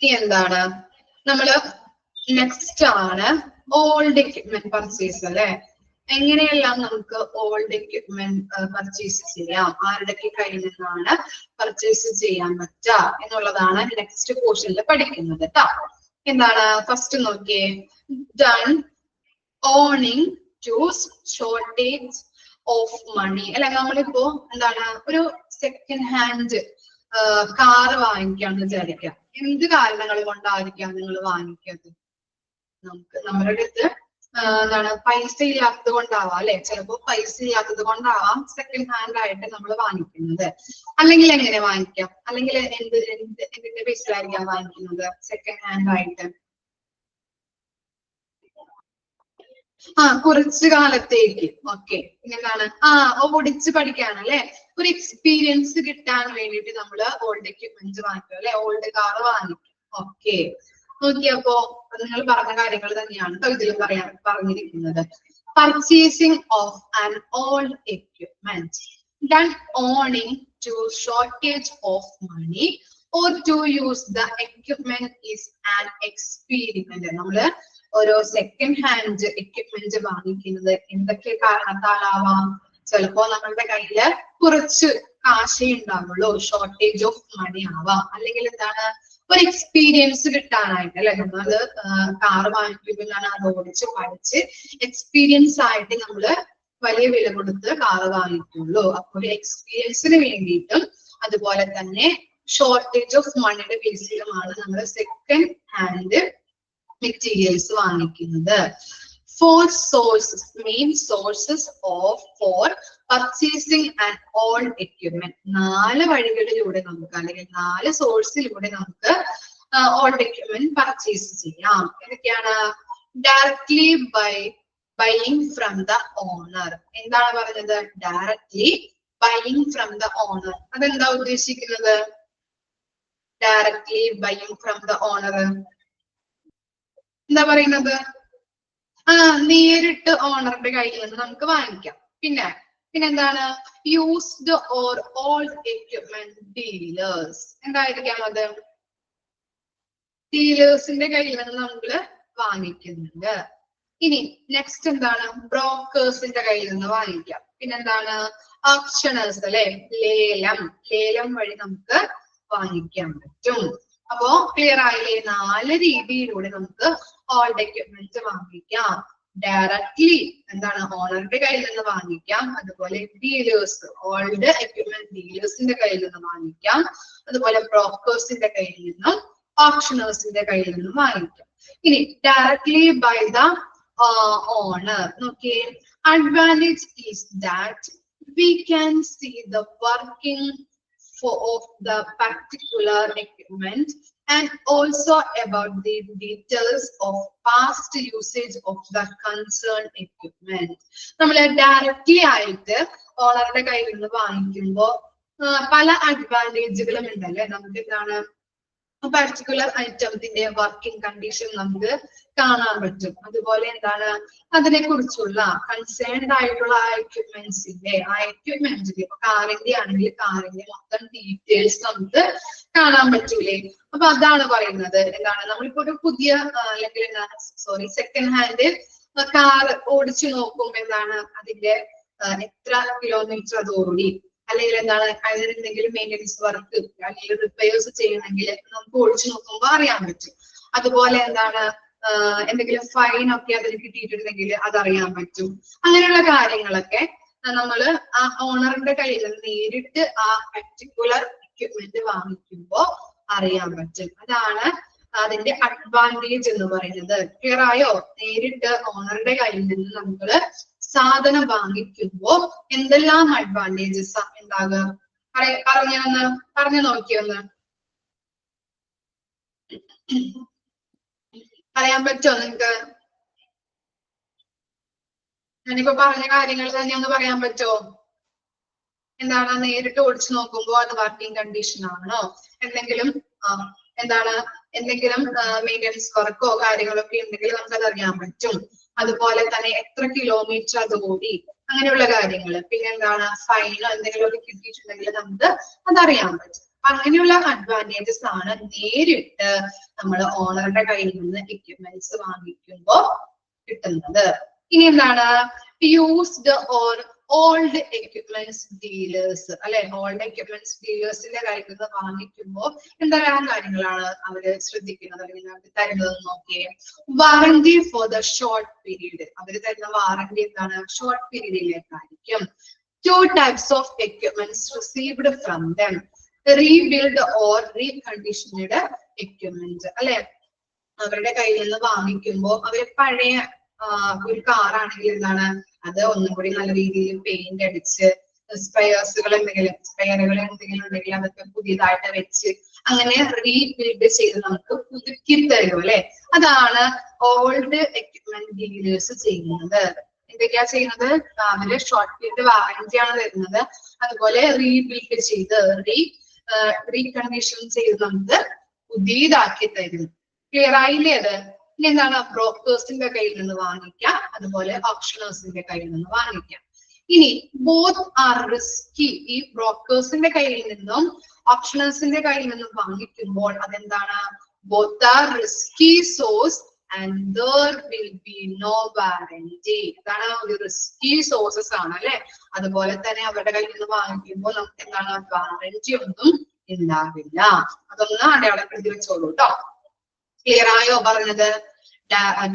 എന്താണ് നമ്മള് നെക്സ്റ്റ് ആണ് ഓൾഡ് എക്വിപ്മെന്റ് പർച്ചേസ്, അല്ലെ എങ്ങനെയെല്ലാം നമുക്ക് ഓൾഡ് എക്വിപ്മെന്റ് പർച്ചേസ് ചെയ്യാം, ആരുടെ കയ്യിൽ നിന്നാണ് പർച്ചേസ് ചെയ്യാൻ പറ്റുക എന്നുള്ളതാണ് നെക്സ്റ്റ് പോർഷനിൽ പഠിക്കുന്നത് കേട്ടോ. എന്താണ് ഫസ്റ്റ് നോക്കിയേ, done owing to shortage of money, അല്ലെ നമ്മളിപ്പോ എന്താണ് ഒരു സെക്കൻഡ് ഹാൻഡ് കാറ് വാങ്ങിക്കാന്ന് വിചാരിക്കാം. എന്ത് കാരണങ്ങൾ കൊണ്ടായിരിക്കാം നിങ്ങൾ വാങ്ങിക്കാത്തത്? നമ്മുടെ അടുത്ത് എന്താണ് പൈസ ഇല്ലാത്തത് കൊണ്ടാവാം, അല്ലെ ചിലപ്പോ പൈസ ഇല്ലാത്തത് കൊണ്ടാവാം സെക്കൻഡ് ഹാൻഡ് ആയിട്ട് നമ്മൾ വാങ്ങിക്കുന്നത്. അല്ലെങ്കിൽ എങ്ങനെ വാങ്ങിക്കാം? അല്ലെങ്കിൽ എന്തിന്റെ ബേസിലായിരിക്കാം വാങ്ങിക്കുന്നത് സെക്കൻഡ് ഹാൻഡ് ആയിട്ട്? കുറച്ചു കാലത്തേക്ക്. ഓക്കെ, പിന്നെന്താണ് ഓടിച്ച് പഠിക്കാണ്, അല്ലെ ഒരു എക്സ്പീരിയൻസ് കിട്ടാൻ വേണ്ടിയിട്ട് നമ്മള് ഓൾഡ് എക്യുപ്മെന്റ് വാങ്ങിക്കും, അല്ലെ ഓൾഡ് കാർ വാങ്ങിക്കും. ഓക്കെ, നോക്കിയപ്പോ നിങ്ങൾ പറഞ്ഞ കാര്യങ്ങൾ തന്നെയാണ് ഇതിലും പറഞ്ഞിരിക്കുന്നത്. Purchasing of an old equipment, done owing to shortage of money or to use the equipment is an experiment. നമ്മള് ഓരോ സെക്കൻഡ് ഹാൻഡ് എക്യുപ്മെന്റ് വാങ്ങിക്കുന്നത് എന്തൊക്കെ കാരണത്താലാവാം? ചിലപ്പോ നമ്മളുടെ കയ്യില് കുറച്ച് കാശേ ഉണ്ടാവുള്ളൂ, ഷോർട്ടേജ് ഓഫ് മണി ആവാം. അല്ലെങ്കിൽ എന്താണ് ഒരു എക്സ്പീരിയൻസ് കിട്ടാനായിട്ട്, അല്ലെ നമ്മള് കാറ് വാങ്ങിക്കുമ്പോഴാണ് അത് ഓടിച്ച് പഠിച്ച് എക്സ്പീരിയൻസ് ആയിട്ട് നമ്മള് വലിയ വില കൊടുത്ത് കാറ് വാങ്ങിക്കുള്ളൂ. അപ്പൊ ഒരു എക്സ്പീരിയൻസിന് വേണ്ടിയിട്ടും അതുപോലെ തന്നെ ഷോർട്ടേജ് ഓഫ് മണിയുടെ ബേസിലുമാണ് നമ്മൾ സെക്കൻഡ് ഹാൻഡ് മെറ്റീരിയൽസ് വാങ്ങിക്കുന്നത്. 4 sources, main sources for purchasing an old equipment. 4 വഴികളിലൂടെ നമുക്ക് അല്ലെങ്കിൽ 4 സോഴ്സിലൂടെ നമുക്ക് ഓൾഡ് എക്യുപ്മെന്റ് പർച്ചേസ് ചെയ്യാം. ഏതൊക്കെയാണ്? Directly buying from the owner. എന്താണ് പറഞ്ഞത്? Directly buying from the owner. അതെന്താ ഉദ്ദേശിക്കുന്നത്? Directly buying from the owner എന്താ പറയുന്നത്? നേരിട്ട് ഓണറുടെ കയ്യിൽ നിന്ന് നമുക്ക് വാങ്ങിക്കാം. പിന്നെന്താണ്? Used or old equipment dealers. എന്തായിരിക്കാം അത്? ഡീലേഴ്സിന്റെ കയ്യിൽ നിന്ന് നമ്മള് വാങ്ങിക്കുന്നുണ്ട്. ഇനി നെക്സ്റ്റ് എന്താണ്? ബ്രോക്കേഴ്സിന്റെ കയ്യിൽ നിന്ന് വാങ്ങിക്കാം. പിന്നെന്താണ്? ഓപ്ഷണേഴ്സ്, അല്ലെ ലേലം വഴി നമുക്ക് വാങ്ങിക്കാൻ പറ്റും. അപ്പോ ക്ലിയർ ആയില്ലേ? 4 രീതിയിലൂടെ നമുക്ക് ഓൾഡ് എക്യുപ്മെന്റ് വാങ്ങിക്കാം. ഡയറക്ട്ലി എന്താണ് ഓണറുടെ കയ്യിൽ നിന്ന് വാങ്ങിക്കാം, അതുപോലെ ഡീലേഴ്സ് ഓൾഡ് എക്യുപ്മെന്റ് ഡീലേഴ്സിന്റെ കയ്യിൽ നിന്ന് വാങ്ങിക്കാം, അതുപോലെ ബ്രോക്കേഴ്സിന്റെ കയ്യിൽ നിന്നും ഓപ്ഷണേഴ്സിന്റെ കയ്യിൽ നിന്നും വാങ്ങിക്കാം. ഇനി directly buy the owner. Okay, advantage is that we can see the working of the particular equipment and also about the details of past usage of the concerned equipment. നമ്മൾ ഡയറക്റ്റ്ലി ആയിട്ട് ഓണറുടെ കയ്യിൽ നിന്ന് വാങ്ങിക്കുമ്പോൾ പല അഡ്വാൻറ്റേജുകളും ഉണ്ടല്ലേ. നമുക്ക് എന്താണ് പർട്ടിക്കുലർ ഐറ്റത്തിന്റെ വർക്കിംഗ് കണ്ടീഷൻ നമുക്ക് കാണാൻ പറ്റും. അതുപോലെ എന്താണ് അതിനെ കുറിച്ചുള്ള കൺസേൺഡ് ആയിട്ടുള്ള ആ എക്യുപ്മെന്റ്സിന്റെ ഇപ്പൊ കാറിന്റെ ആണെങ്കിൽ കാറിന്റെ മൊത്തം ഡീറ്റെയിൽസ് നമുക്ക് കാണാൻ പറ്റൂലേ. അപ്പൊ അതാണ് പറയുന്നത് എന്താണ് നമ്മളിപ്പോ ഒരു പുതിയ അല്ലെങ്കിൽ സെക്കൻഡ് ഹാൻഡ് കാർ ഓടിച്ചു നോക്കുമ്പോ എന്താണ് അതിന്റെ എത്ര കിലോമീറ്റർ അത് ഓടി, അല്ലെങ്കിൽ എന്താണ് അതിന് എന്തെങ്കിലും മെയിൻ്റെനൻസ് വർക്ക് അല്ലെങ്കിൽ റിപ്പയേഴ്സ് ചെയ്യണമെങ്കിൽ നമുക്ക് ഓടിച്ചു നോക്കുമ്പോൾ അറിയാൻ പറ്റും. അതുപോലെ എന്താണ് എന്തെങ്കിലും ഫൈൻ ഒക്കെ അതിന് കിട്ടിയിട്ടുണ്ടെങ്കിൽ അതറിയാൻ പറ്റും. അങ്ങനെയുള്ള കാര്യങ്ങളൊക്കെ നമ്മള് ആ ഓണറിന്റെ കയ്യിൽ നിന്ന് നേരിട്ട് ആ പർട്ടിക്കുലർ എക്യുപ്മെന്റ് വാങ്ങിക്കുമ്പോൾ അറിയാൻ പറ്റും. അതാണ് അതിന്റെ അഡ്വാൻറ്റേജ് എന്ന് പറയുന്നത്. ക്ലിയർ ആയോ? നേരിട്ട് ഓണറുടെ കയ്യിൽ നിന്ന് നമ്മള് സാധനം വാങ്ങിക്കുമ്പോ എന്തെല്ലാം അഡ്വാൻറ്റേജസ് ഉണ്ടാകുക പറഞ്ഞു നോക്കിയൊന്ന് പറയാൻ പറ്റുമോ നിങ്ങക്ക്? ഞാനിപ്പോ പറഞ്ഞ കാര്യങ്ങൾ തന്നെ ഒന്ന് പറയാൻ പറ്റുമോ? എന്താണ് നേരിട്ട് ഓടിച്ചു നോക്കുമ്പോ അത് വർക്കിംഗ് കണ്ടീഷൻ ആണോ, എന്തെങ്കിലും എന്തെങ്കിലും മെയിൻ്റെനൻസ് വർക്കോ കാര്യങ്ങളൊക്കെ ഉണ്ടെങ്കിൽ നമുക്ക് അത് അറിയാൻ പറ്റും. അതുപോലെ തന്നെ എത്ര കിലോമീറ്റർ അത് ഓടി, അങ്ങനെയുള്ള കാര്യങ്ങൾ. പിന്നെ എന്താണ് ഫൈനോ എന്തെങ്കിലും ഒക്കെ കിട്ടിയിട്ടുണ്ടെങ്കിൽ നമുക്ക് അതറിയാൻ പറ്റും. അങ്ങനെയുള്ള അഡ്വാൻറ്റേജസ് ആണ് നേരിട്ട് നമ്മൾ ഓണറുടെ കയ്യിൽ നിന്ന് എക്യുപ്മെന്റ്സ് വാങ്ങിക്കുമ്പോ കിട്ടുന്നത്. ഇനി എന്താണ് used or old equipments dealers അല്ലെ. ഓൾഡ് എക്യുപ്മെന്റ്സ് ഡീലേഴ്സിന്റെ കയ്യിൽ നിന്ന് വാങ്ങിക്കുമ്പോൾ എന്തെല്ലാം കാര്യങ്ങളാണ് അവര് ശ്രദ്ധിക്കുന്നത് അല്ലെങ്കിൽ അവര് തരുന്നതെന്ന് നോക്കിയേ. Warranty for the short period. അവര് തരുന്ന വാറന്റി എന്താണ്? Short പീരീഡിലേക്കായിരിക്കും. 2 types of equipments received from them. Rebuild or reconditioned equipment അല്ലെ. അവരുടെ കയ്യിൽ നിന്ന് വാങ്ങിക്കുമ്പോൾ അവര് പഴയ ഒരു കാറാണെങ്കിൽ എന്താണ് അത് ഒന്നും കൂടി നല്ല രീതിയിൽ പെയിന്റ് അടിച്ച് സ്പെയറുകൾ എന്തെങ്കിലും ഉണ്ടെങ്കിൽ അതൊക്കെ പുതിയതായിട്ട് വെച്ച് അങ്ങനെ റീബിൽഡ് ചെയ്ത് നമുക്ക് പുതുക്കി തരും അല്ലെ. അതാണ് ഓൾഡ് എക്യുപ്മെന്റ് ഡീലേഴ്സ് ചെയ്യുന്നത്. എന്തൊക്കെയാ ചെയ്യുന്നത്? അവര് ഷോർട്ട് പീരീഡ് വാറന്റിയാണ് തരുന്നത്. അതുപോലെ റീബിൽഡ് ചെയ്ത് റീകണ്ടീഷൻ ചെയ്ത് നമുക്ക് പുതിയതാക്കി തരും. ക്ലിയർ ആയില്ലേ അത്? ഇനി എന്താണ് ബ്രോക്കേഴ്സിന്റെ കയ്യിൽ നിന്ന് വാങ്ങിക്കാം, അതുപോലെ ഓപ്ഷണേഴ്സിന്റെ കയ്യിൽ നിന്ന് വാങ്ങിക്കാം. ഇനി ബോത്ത് ആർ റിസ്കി. ഈ ബ്രോക്കേഴ്സിന്റെ കയ്യിൽ നിന്നും ഓപ്ഷണേഴ്സിന്റെ കയ്യിൽ നിന്നും വാങ്ങിക്കുമ്പോൾ അതെന്താണ്? Both are risky source and there will be no warranty. ഇതാണ് ഒരു റിസ്കി സോഴ്സസ് ആണ് അല്ലെ. അതുപോലെ തന്നെ അവരുടെ കയ്യിൽ നിന്ന് വാങ്ങിക്കുമ്പോൾ നമുക്ക് എന്താണ് വാറന്റി ഒന്നും ഉണ്ടാവില്ല. അതൊന്ന് അടയാളപ്പെടുത്തി വെച്ചോളൂ കേട്ടോ. ക്ലിയർ ആയോ പറഞ്ഞത്?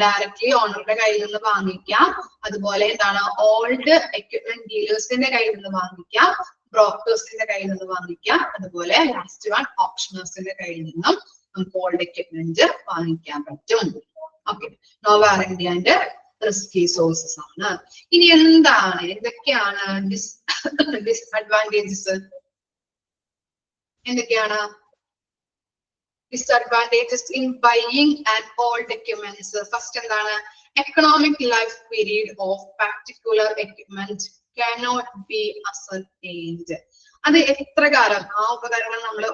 ഡയറക്ട്ലി ഓണറുടെ കയ്യിൽ നിന്ന് വാങ്ങിക്കാം, അതുപോലെ എന്താണ് ഓൾഡ് എക്യുപ്മെന്റ് ഡീലേഴ്സിന്റെ കയ്യിൽ നിന്ന് വാങ്ങിക്കാം, ബ്രോക്കേഴ്സിന്റെ കയ്യിൽ നിന്ന് വാങ്ങിക്കാം, അതുപോലെ ലാസ്റ്റ് വൺ ഓപ്ഷണേഴ്സിന്റെ കയ്യിൽ നിന്നും നമുക്ക് ഓൾഡ് എക്യുപ്മെന്റ് വാങ്ങിക്കാൻ പറ്റും. Okay, no warranty and risky sources ആണ്. ഇനി എന്തൊക്കെയാണ് ഡിസ്അഡ്വാൻറ്റേജസ്? എന്തൊക്കെയാണ് disadvantages in buying an old equipment? First എന്താണ്? Economic life period of particular equipment cannot be ascertained. അത് എത്ര കാലം ആ ഉപകരണം നമ്മൾ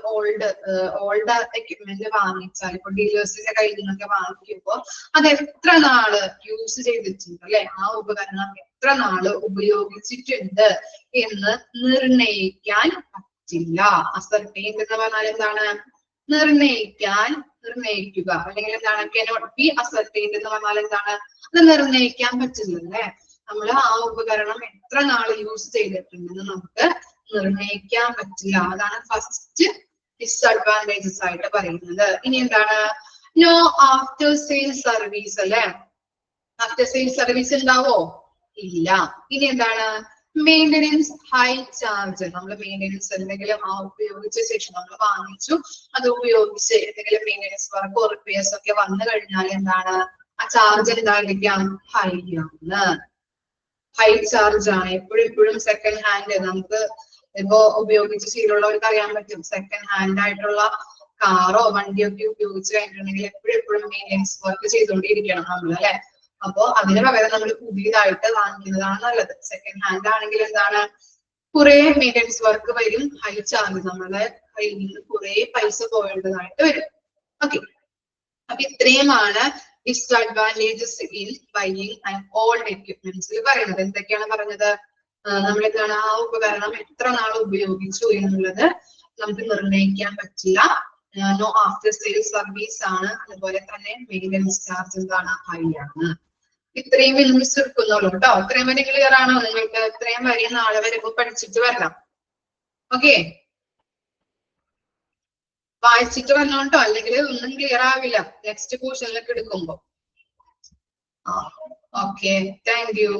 ഓൾഡ് എക്യുപ്മെന്റ് വാങ്ങിച്ചാൽ, ഇപ്പൊ ഡീലേഴ്സിന്റെ കയ്യിൽ നിന്നൊക്കെ വാങ്ങിക്കുമ്പോൾ അത് എത്ര നാള് യൂസ് ചെയ്തിട്ടുണ്ട് അല്ലെ, ആ ഉപകരണം എത്ര നാള് ഉപയോഗിച്ചിട്ടുണ്ട് എന്ന് നിർണയിക്കാൻ പറ്റില്ല. അസർട്ടൈൻഡ് എന്ന് പറഞ്ഞാൽ എന്താണ്? നിർണയിക്കുക അല്ലെങ്കിൽ എന്താണ്? കനോട്ട് ബി അസർട്ടൈൻഡ് എന്ന് പറഞ്ഞാൽ എന്താണ്? അത് നിർണയിക്കാൻ പറ്റില്ല അല്ലെ. നമ്മൾ ആ ഉപകരണം എത്ര നാള് യൂസ് ചെയ്തിട്ടുണ്ടെന്ന് നമുക്ക് നിർണയിക്കാൻ പറ്റില്ല. അതാണ് ഫസ്റ്റ് ഡിസ്അഡ്വാൻറ്റേജസ് ആയിട്ട് പറയുന്നത്. ഇനി എന്താണ്? നോ ആഫ്റ്റർ സെയിൽ സർവീസ് അല്ലെ. ആഫ്റ്റർ സെയിൽ സർവീസ് ഉണ്ടാവോ? ഇല്ല. ഇനി എന്താണ്? Maintenance high charge. നമ്മൾ മെയിൻ്റെനൻസ് എന്തെങ്കിലും ഉപയോഗിച്ച ശേഷം നമ്മൾ വാങ്ങിച്ചു, അത് ഉപയോഗിച്ച് എന്തെങ്കിലും മെയിൻ്റെനൻസ് വർക്കോ റിപ്പയേഴ്സ് ഒക്കെ വന്നു കഴിഞ്ഞാൽ എന്താണ്? ആ ചാർജ് എന്തായിരിക്കാം? ഹൈ ആണ്, ഹൈ ചാർജ് ആണ്. എപ്പോഴും സെക്കൻഡ് ഹാൻഡ് നമുക്ക് ഇപ്പോ ഉപയോഗിച്ച് ശീലമുള്ളവർക്ക് അറിയാൻ പറ്റും. സെക്കൻഡ് ഹാൻഡ് ആയിട്ടുള്ള കാറോ വണ്ടിയോ ഒക്കെ ഉപയോഗിച്ച് കഴിഞ്ഞിട്ടുണ്ടെങ്കിൽ എപ്പോഴും മെയിൻ്റെനൻസ് വർക്ക് ചെയ്തുകൊണ്ടിരിക്കണം നമ്മൾ, അല്ലെ? അപ്പോ അതിന് പകരം നമ്മൾ പുതിയതായിട്ട് വാങ്ങിക്കുന്നതാണ് നല്ലത്. സെക്കൻഡ് ഹാൻഡ് ആണെങ്കിൽ എന്താണ്, കുറെ മെയിൻ്റെനൻസ് വർക്ക് വരും, ഹൈ ചാർജ്, നമ്മുടെ കയ്യിൽ നിന്ന് കുറെ പൈസ പോകേണ്ടതായിട്ട് വരും. ഓക്കെ, അപ്പൊ ഇത്രയുമാണ് disadvantages in buying and old എക്യുപ്മെന്റ്സിൽ പറയുന്നത്. എന്തൊക്കെയാണ് പറഞ്ഞത്? നമ്മളെന്താണ്, ആ ഉപകരണം എത്ര നാൾ ഉപയോഗിച്ചു എന്നുള്ളത് നമുക്ക് നിർണ്ണയിക്കാൻ പറ്റില്ല. നോ ആഫ്റ്റർ സെയിൽ സർവീസ് ആണ്. അതുപോലെ തന്നെ മെയിൻ്റെനൻസ് ചാർജ് എന്താണ്? ഹൈ ആണ്. ഇത്രയും മിസ് എടുക്കുന്നുള്ളൂ കേട്ടോ. ഇത്രയും വരെ ക്ലിയർ ആണോ നിങ്ങൾക്ക്? ഇത്രയും വരെ നാളെ വരുമ്പോ പഠിച്ചിട്ട് വരണം. ഓക്കെ, വായിച്ചിട്ട് വന്നോട്ടോ, അല്ലെങ്കിൽ ഒന്നും ക്ലിയർ ആവില്ല നെക്സ്റ്റ് പോർഷനിലൊക്കെ എടുക്കുമ്പോ. Okay, thank you.